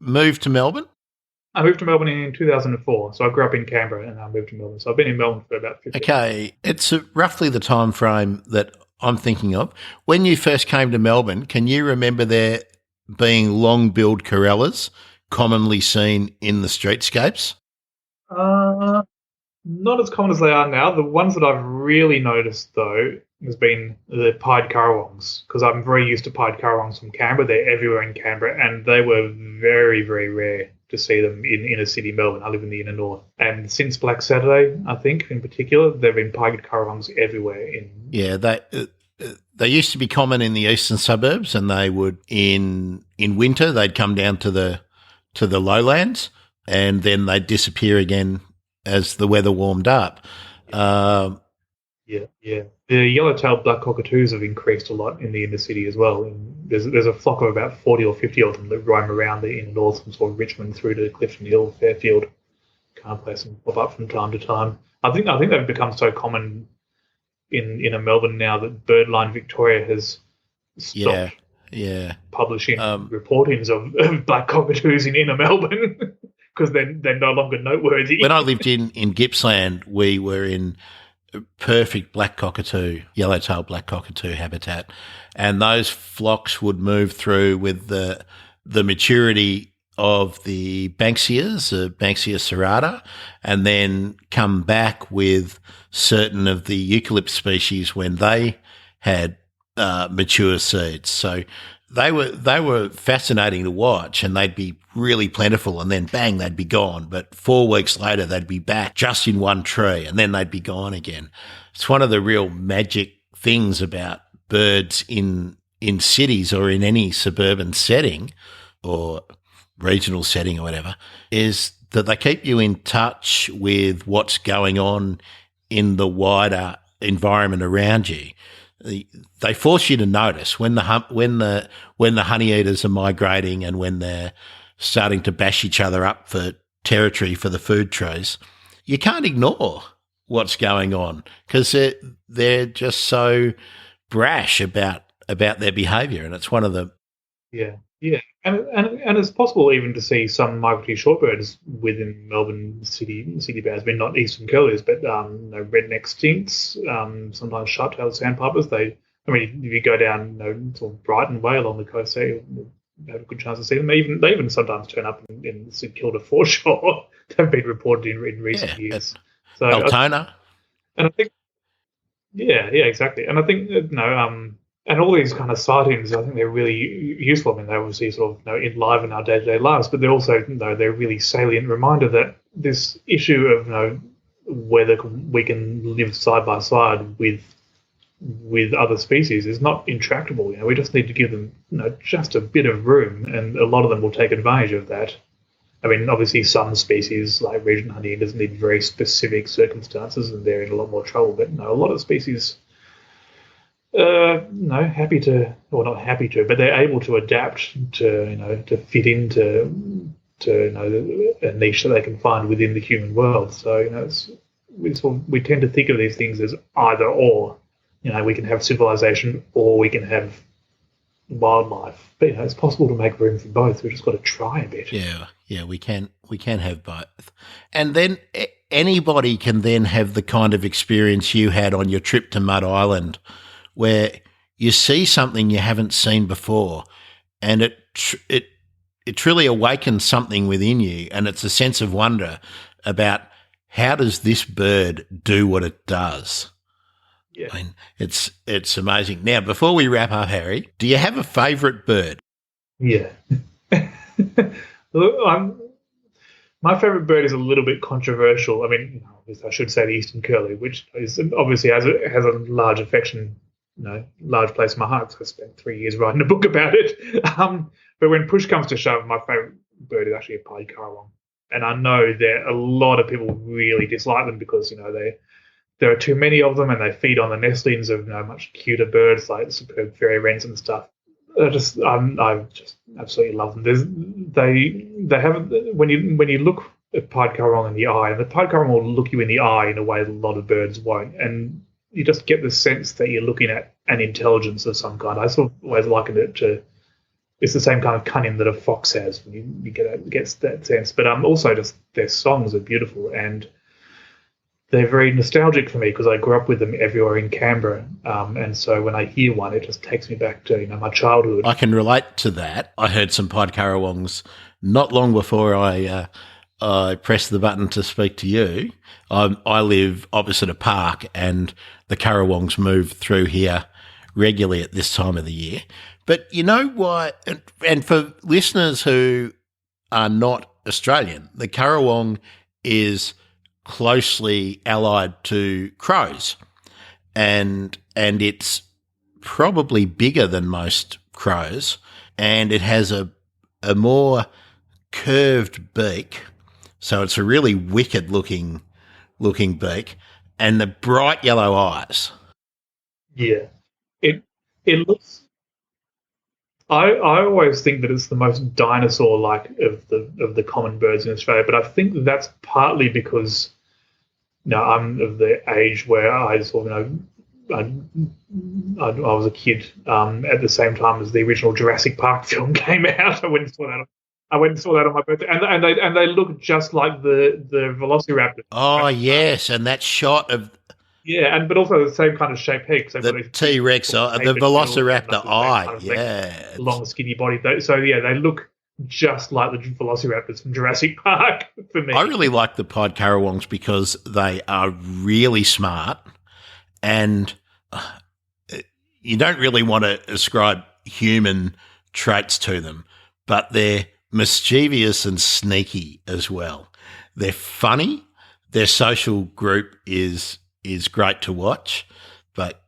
moved to Melbourne? I moved to Melbourne in 2004. So I grew up in Canberra and I moved to Melbourne. So I've been in Melbourne for about 15 years. Okay. It's roughly the time frame that I'm thinking of. When you first came to Melbourne, can you remember there being long-billed corellas commonly seen in the streetscapes? Not as common as they are now. The ones that I've really noticed, though, has been the pied currawongs, because I'm very used to pied currawongs from Canberra. They're everywhere in Canberra, and they were very, very rare to see them in inner city Melbourne. I live in the inner north. And since Black Saturday, I think, in particular, there have been pied currawongs everywhere. Yeah, they used to be common in the eastern suburbs, and they would in winter they'd come down to the lowlands, and then they'd disappear again as the weather warmed up. Yeah. The yellow-tailed black cockatoos have increased a lot in the inner city as well. And there's a flock of about 40 or 50 of them that roam around the inner north from sort of Richmond through to Clifton Hill, Fairfield, kind of place, and pop up from time to time. I think they've become so common in Melbourne now that Birdline Victoria has stopped publishing reportings of black cockatoos in inner Melbourne because they're no longer noteworthy. When I lived in Gippsland, we were in perfect black cockatoo, yellow-tailed black cockatoo habitat, and those flocks would move through with the maturity of the Banksias, Banksia serrata, and then come back with certain of the eucalypt species when they had mature seeds. So they were fascinating to watch, and they'd be really plentiful, and then bang, they'd be gone. But 4 weeks later, they'd be back just in one tree, and then they'd be gone again. It's one of the real magic things about birds in cities or in any suburban setting or regional setting or whatever, is that they keep you in touch with what's going on in the wider environment around you. They force you to notice when the honey eaters are migrating and when they're starting to bash each other up for territory for the food trees. You can't ignore what's going on because they're just so brash about their behaviour, and it's one of the and it's possible even to see some migratory shorebirds within Melbourne city birds. I mean, not Eastern Curlews, but redneck stinks, sometimes sharp-tailed sandpipers. If you go down sort of Brighton way along the coast, there, you have a good chance to see them. They even sometimes turn up in St Kilda foreshore. They've been reported in recent years. So Altona. And I think, exactly. And I think and all these kind of sightings, I think they're really useful. I mean, they obviously sort of enliven our day-to-day lives, but they're also they're a really salient reminder that this issue of whether we can live side by side with other species is not intractable. We just need to give them just a bit of room, and a lot of them will take advantage of that. I mean, obviously, some species like Regent honey eaters need very specific circumstances, and they're in a lot more trouble. But a lot of species. Happy to, or not happy to, but they're able to adapt to fit into a niche that they can find within the human world. So we tend to think of these things as either or. We can have civilization or we can have wildlife. But it's possible to make room for both. We've just got to try a bit. Yeah, we can have both, and then anybody can then have the kind of experience you had on your trip to Mud Island, where you see something you haven't seen before, and it truly awakens something within you, and it's a sense of wonder about how does this bird do what it does. Yeah. I mean, it's amazing. Now, before we wrap up, Harry, do you have a favourite bird? Yeah. My favourite bird is a little bit controversial. I mean, I should say the Eastern Curlew, which is obviously has a large affection, large place in my heart. So I spent 3 years writing a book about it. But when push comes to shove, my favourite bird is actually a pied curlew, and I know that a lot of people really dislike them because there are too many of them, and they feed on the nestlings of much cuter birds like superb fairy wrens and stuff. I just absolutely love them. They have when you look at pied curlew in the eye, and the pied curlew will look you in the eye in a way that a lot of birds won't, and you just get the sense that you're looking at an intelligence of some kind. I sort of always likened it to it's the same kind of cunning that a fox has when you gets that sense. But also just their songs are beautiful, and they're very nostalgic for me because I grew up with them everywhere in Canberra, and so when I hear one, it just takes me back to my childhood. I can relate to that. I heard some pied currawongs not long before I pressed the button to speak to you. I live opposite a park, and the currawongs move through here regularly at this time of the year. But you know why? And for listeners who are not Australian, the currawong is closely allied to crows, and it's probably bigger than most crows, and it has a more curved beak, so it's a really wicked looking beak, and the bright yellow eyes. Yeah, it looks. I always think that it's the most dinosaur-like of the common birds in Australia, but I think that's partly because I'm of the age where I sort of I was a kid at the same time as the original Jurassic Park film came out. I went and saw that on my birthday, and they look just like the velociraptor. Oh yes, and that shot of but also the same kind of shaped head. The T-Rex, the velociraptor eye, long skinny body. So they look just like the velociraptors from Jurassic Park for me. I really like the pied currawongs because they are really smart, and you don't really want to ascribe human traits to them, but they're mischievous and sneaky as well. They're funny. Their social group is great to watch, but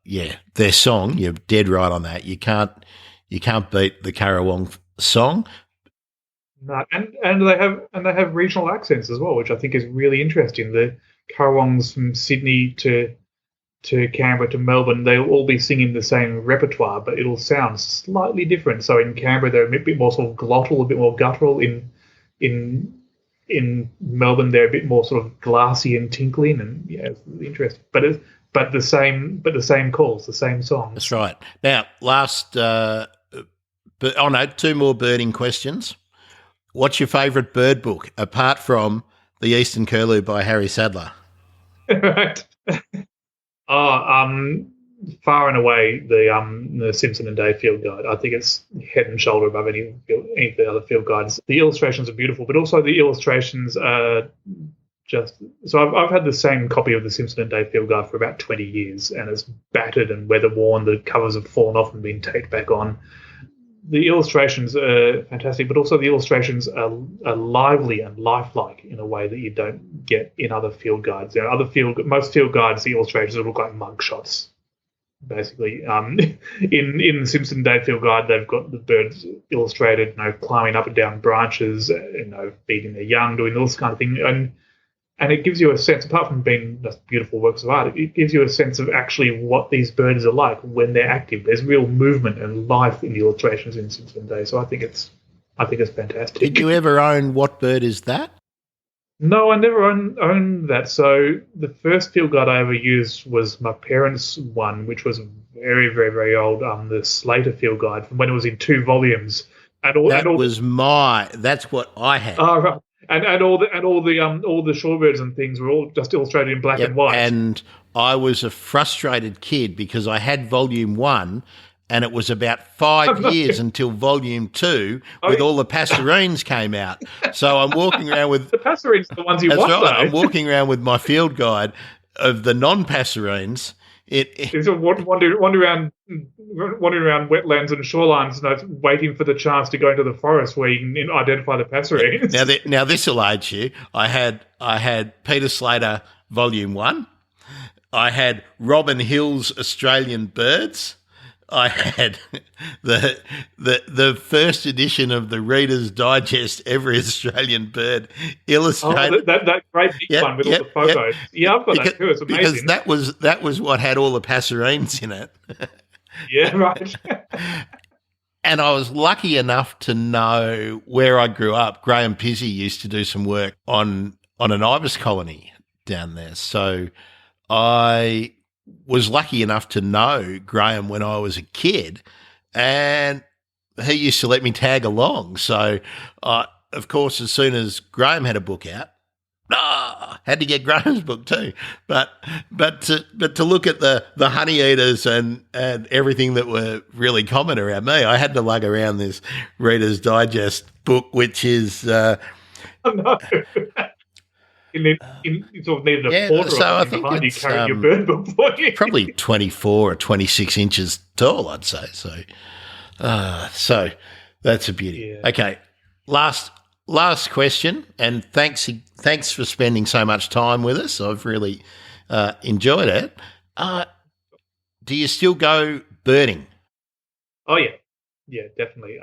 their song, you're dead right on that. You can't beat the currawong song. No, and they have regional accents as well, which I think is really interesting. The currawongs from Sydney to Canberra to Melbourne, they'll all be singing the same repertoire, but it'll sound slightly different. So in Canberra, they're a bit more sort of glottal, a bit more guttural. In Melbourne, they're a bit more sort of glassy and tinkling, and it's really interesting. But the same calls, the same songs. That's right. Now, two more birding questions. What's your favourite bird book apart from The Eastern Curlew by Harry Sadler? Right. Far and away the Simpson and Day field guide. I think it's head and shoulder above any of the other field guides. The illustrations are beautiful, but also the illustrations are just. So I've had the same copy of the Simpson and Day field guide for about 20 years, and it's battered and weather worn. The covers have fallen off and been taped back on. The illustrations are fantastic, but also the illustrations are lively and lifelike in a way that you don't get in other field guides. Most field guides, the illustrations look like mugshots, basically. In the Simpson Day field guide, they've got the birds illustrated, climbing up and down branches, feeding their young, doing all this kind of thing, and it gives you a sense, apart from being just beautiful works of art, it gives you a sense of actually what these birds are like when they're active. There's real movement and life in the illustrations in Simpson Day, so I think it's fantastic. Did you ever own What Bird Is That? No, I never owned that. So the first field guide I ever used was my parents' one, which was very, very, very old, the Slater field guide from when it was in 2 volumes. That's what I had. Oh, right. And all the shorebirds and things were all just illustrated in black and white. And I was a frustrated kid because I had volume 1, and it was about 5 years until volume 2 with all the passerines came out. So I'm walking around with the passerines, are the ones you want. Right. I'm walking around with my field guide of the non-passerines They sort of wandering around wetlands and shorelines, waiting for the chance to go into the forest where you can identify the passerines. Now this will age you. I had Peter Slater Volume 1. I had Robin Hill's Australian Birds. I had the first edition of the Reader's Digest Every Australian Bird Illustrated. That great big one with all the photos. Yeah, I've got that too. It's amazing. Because that was what had all the passerines in it. Yeah, right. And I was lucky enough to know where I grew up. Graham Pizzey used to do some work on an ibis colony down there. So I was lucky enough to know Graham when I was a kid, and he used to let me tag along. So, of course, as soon as Graham had a book out, had to get Graham's book too. But to look at the honey eaters and everything that were really common around me, I had to lug around this Reader's Digest book, which is Oh, no. You sort of needed a porter so I think behind you it's carrying your bird book for you. probably 24 or 26 inches tall, I'd say. So that's a beauty. Yeah. Okay, last question, and thanks for spending so much time with us. I've really enjoyed it. Do you still go birding? Oh yeah, definitely.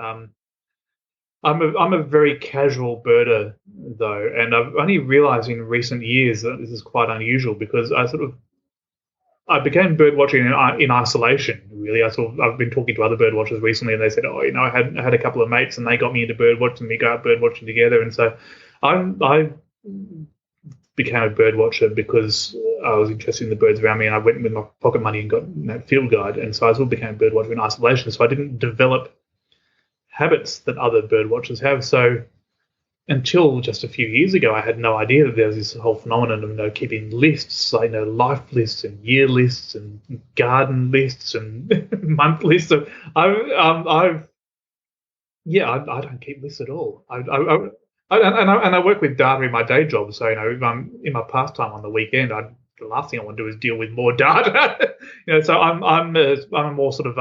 I'm a very casual birder though, and I've only realised in recent years that this is quite unusual because I began bird watching in isolation. Really, I've been talking to other bird watchers recently, and they said, I had a couple of mates, and they got me into bird watching. We go out bird watching together, and so I became a bird watcher because I was interested in the birds around me, and I went with my pocket money and got that field guide, and so I sort of became a bird watcher in isolation. So I didn't develop habits that other bird watchers have. So until just a few years ago, I had no idea that there was this whole phenomenon of keeping lists, like life lists and year lists and garden lists and month lists. So I don't keep lists at all. I work with data in my day job. So if I'm in my pastime on the weekend, the last thing I want to do is deal with more data. So I'm a more sort of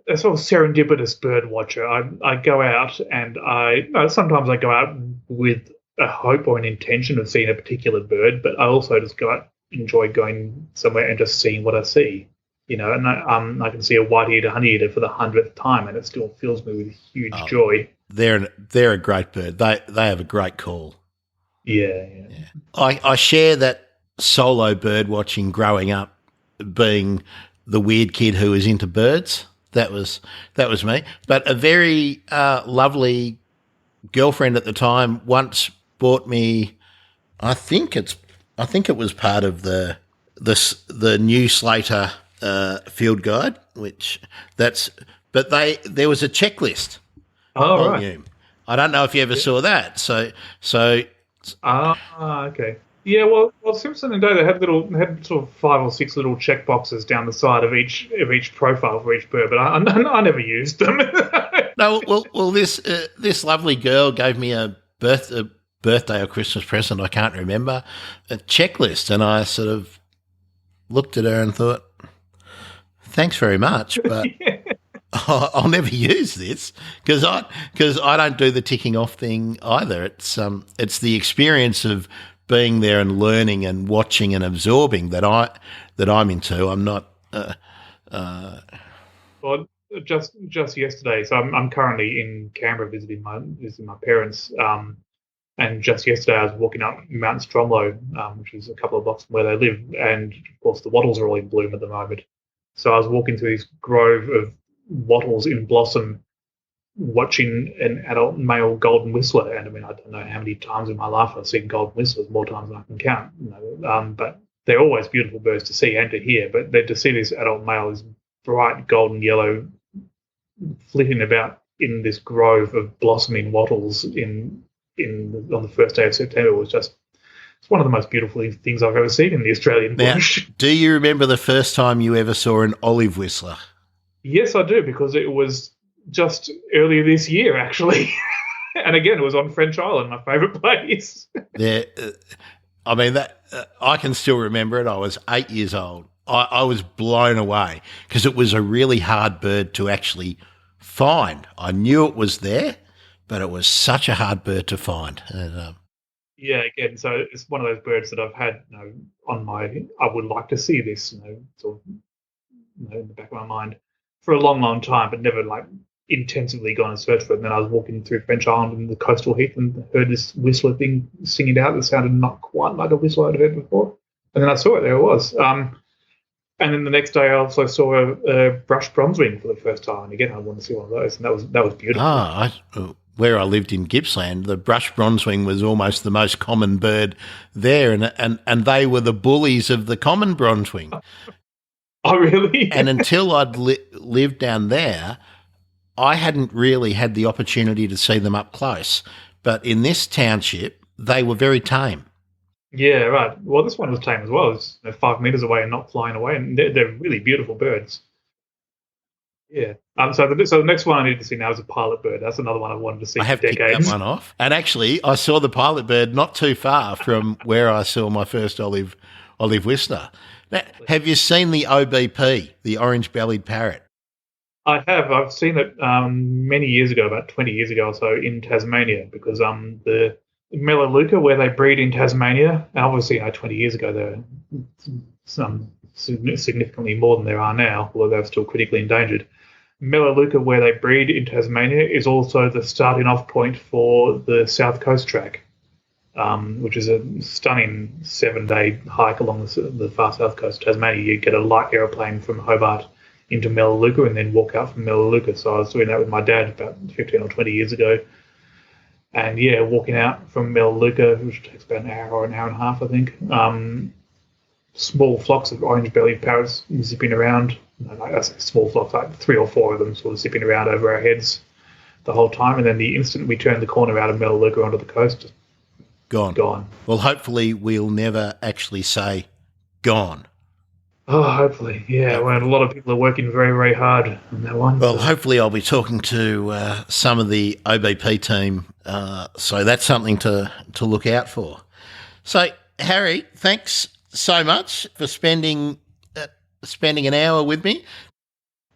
a sort of serendipitous bird watcher. I go out and sometimes I go out with a hope or an intention of seeing a particular bird, but I also just enjoy going somewhere and just seeing what I see. And I can see a white-eared honey-eater for the 100th time, and it still fills me with huge joy. They're a great bird. They have a great call. Yeah. I share that solo bird watching growing up, being the weird kid who was into birds. That was me. But a very lovely girlfriend at the time once bought me. I think it was part of the new Slater field guide, there was a checklist. Oh, right. I don't know if you ever saw that. So. Okay. Yeah, well, Simpson and Day, they had sort of 5 or 6 little check boxes down the side of each profile for each bird, but I never used them. No, well, this lovely girl gave me a birthday or Christmas present, I can't remember, a checklist, and I sort of looked at her and thought, thanks very much, but I'll never use this because I don't do the ticking off thing either. It's the experience of being there and learning and watching and absorbing that I'm into. I'm not. Well, just yesterday. So I'm currently in Canberra visiting my parents. And just yesterday I was walking up Mount Stromlo, which is a couple of blocks from where they live, and of course the wattles are all in bloom at the moment. So I was walking through this grove of wattles in blossom, watching an adult male golden whistler. And I don't know how many times in my life I've seen golden whistlers, more times than I can count. But they're always beautiful birds to see and to hear. But then to see this adult male, this bright golden yellow, flitting about in this grove of blossoming wattles on the first day of September was just. It's one of the most beautiful things I've ever seen in the Australian bush. Now, do you remember the first time you ever saw an olive whistler? Yes, I do, because it was just earlier this year, actually. And again, it was on French Island, my favourite place. I can still remember it. I was 8 years old. I was blown away because it was a really hard bird to actually find. I knew it was there, but it was such a hard bird to find. And, Yeah, again, so it's one of those birds that I've had, on my, I would like to see this, sort of, in the back of my mind for a long, long time, but never like intensively gone and searched for it. And then I was walking through French Island in the coastal heath and heard this whistler thing singing out that sounded not quite like a whistle I'd heard before. And then I saw it, there it was. And then the next day I also saw a brush bronzewing for the first time. And again, I wanted to see one of those, and that was beautiful. Where I lived in Gippsland, the brush bronzewing was almost the most common bird there, and they were the bullies of the common bronzewing. Oh, really? And until I'd lived down there, I hadn't really had the opportunity to see them up close. But in this township, they were very tame. Yeah, right. Well, this one was tame as well. It's 5 meters away and not flying away, and they're really beautiful birds. Yeah. So the next one I need to see now is a pilot bird. That's another one I wanted to see. I have for decades. kicked that one off. And actually, I saw the pilot bird not too far from where I saw my first olive whistler. Now, have you seen the OBP, the orange-bellied parrot? I have. I've seen it many years ago, about 20 years ago or so, in Tasmania, because the Melaleuca, where they breed in Tasmania, and obviously 20 years ago there were some significantly more than there are now, although they're still critically endangered. Melaleuca, where they breed in Tasmania, is also the starting off point for the South Coast Track, which is a stunning 7-day hike along the far south coast of Tasmania. You get a light aeroplane from Hobart into Melaleuca and then walk out from Melaleuca. So I was doing that with my dad about 15 or 20 years ago. And yeah, walking out from Melaleuca, which takes about an hour or an hour and a half, I think. Small flocks of orange-bellied parrots zipping around. I say small flocks, like 3 or 4 of them sort of zipping around over our heads the whole time. And then the instant we turned the corner out of Melaleuca onto the coast, gone. Well, hopefully we'll never actually say gone. Oh, hopefully, yeah. Well, a lot of people are working very, very hard on that one. Well, hopefully I'll be talking to some of the OBP team, so that's something to look out for. So, Harry, thanks so much for spending an hour with me.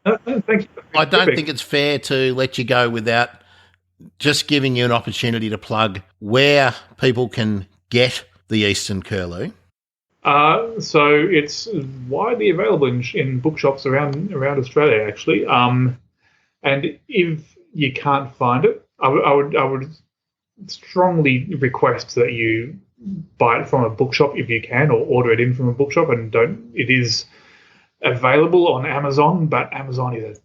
Thank you. I don't think it's fair to let you go without just giving you an opportunity to plug where people can get the Eastern Curlew. So it's widely available in bookshops around Australia, actually. And if you can't find it, I would strongly request that you buy it from a bookshop if you can, or order it in from a bookshop. And don't. It is available on Amazon, but Amazon is a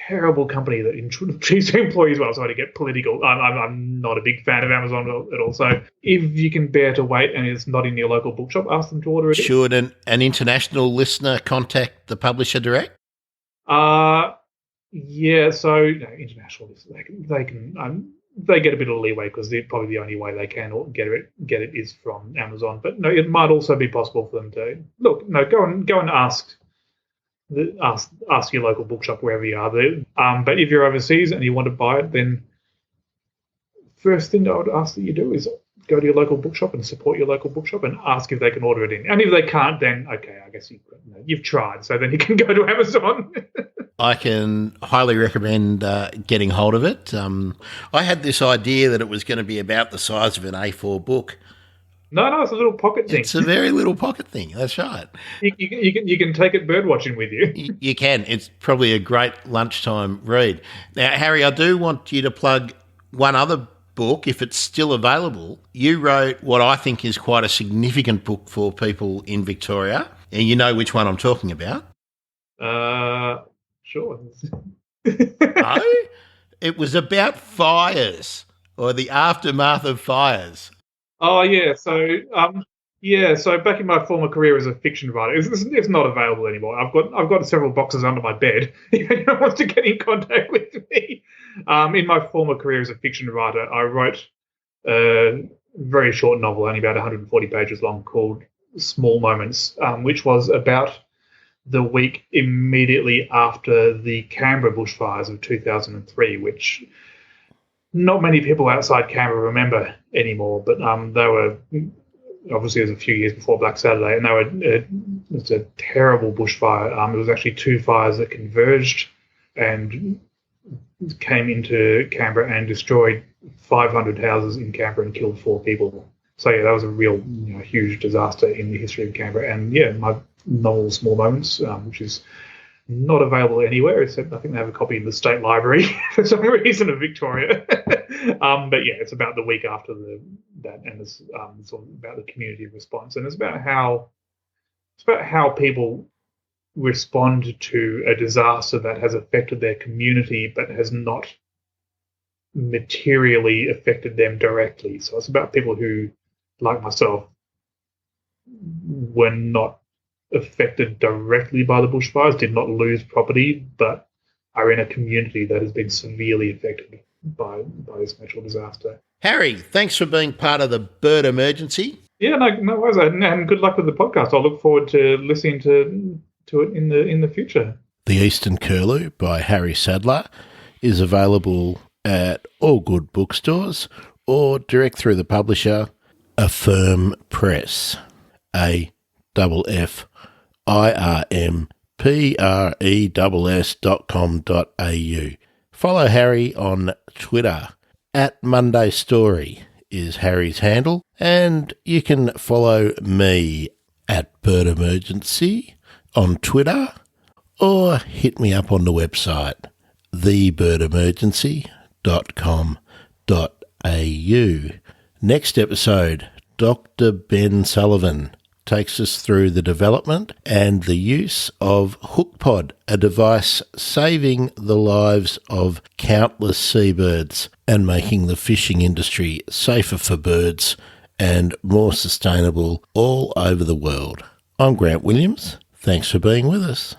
terrible company that treats their employees well. Sorry to get political. I'm not a big fan of Amazon at all. So if you can bear to wait and it's not in your local bookshop, ask them to order it. Should an international listener contact the publisher direct? Yeah. So international listeners, they get a bit of leeway because probably the only way they can get it is from Amazon. But no, it might also be possible for them to go and ask your local bookshop wherever you are there. But if you're overseas and you want to buy it, then first thing I would ask that you do is go to your local bookshop and support your local bookshop and ask if they can order it in. And if they can't, then okay, I guess you've tried. So then you can go to Amazon. I can highly recommend getting hold of it. I had this idea that it was going to be about the size of an A4 book. No, it's a little pocket thing. It's a very little pocket thing. That's right. You can take it bird watching with you. You can. It's probably a great lunchtime read. Now, Harry, I do want you to plug one other book, if it's still available. You wrote what I think is quite a significant book for people in Victoria, and you know which one I'm talking about. Sure. No? It was about fires, or the aftermath of fires. Oh yeah, so back in my former career as a fiction writer, it's not available anymore. I've got several boxes under my bed. If anyone wants to get in contact with me, in my former career as a fiction writer, I wrote a very short novel, only about 140 pages long, called Small Moments, which was about the week immediately after the Canberra bushfires of 2003, which not many people outside Canberra remember anymore, but they were obviously it was a few years before Black Saturday, and they were it was a terrible bushfire. It was actually two fires that converged and came into Canberra and destroyed 500 houses in Canberra and killed 4 people. So yeah, that was a real huge disaster in the history of Canberra. And yeah, my novel Small Moments, which is not available anywhere, except I think they have a copy in the State Library for some reason of Victoria. But yeah, it's about the week after that, and it's sort of about the community response, and it's about how people respond to a disaster that has affected their community but has not materially affected them directly. So it's about people who, like myself, were not affected directly by the bushfires, did not lose property, but are in a community that has been severely affected by this natural disaster. Harry, thanks for being part of the Bird Emergency. Yeah, no worries, and good luck with the podcast. I look forward to listening to it in the future. The Eastern Curlew by Harry Sadler is available at all good bookstores or direct through the publisher, Affirm Press, AFFIRMPRESS.com.au. Follow Harry on Twitter. @MondayStory is Harry's handle, and you can follow me at Bird Emergency on Twitter, or hit me up on the website thebirdemergency.com.au. Next episode, Dr. Ben Sullivan takes us through the development and the use of HookPod, a device saving the lives of countless seabirds and making the fishing industry safer for birds and more sustainable all over the world. I'm Grant Williams. Thanks for being with us.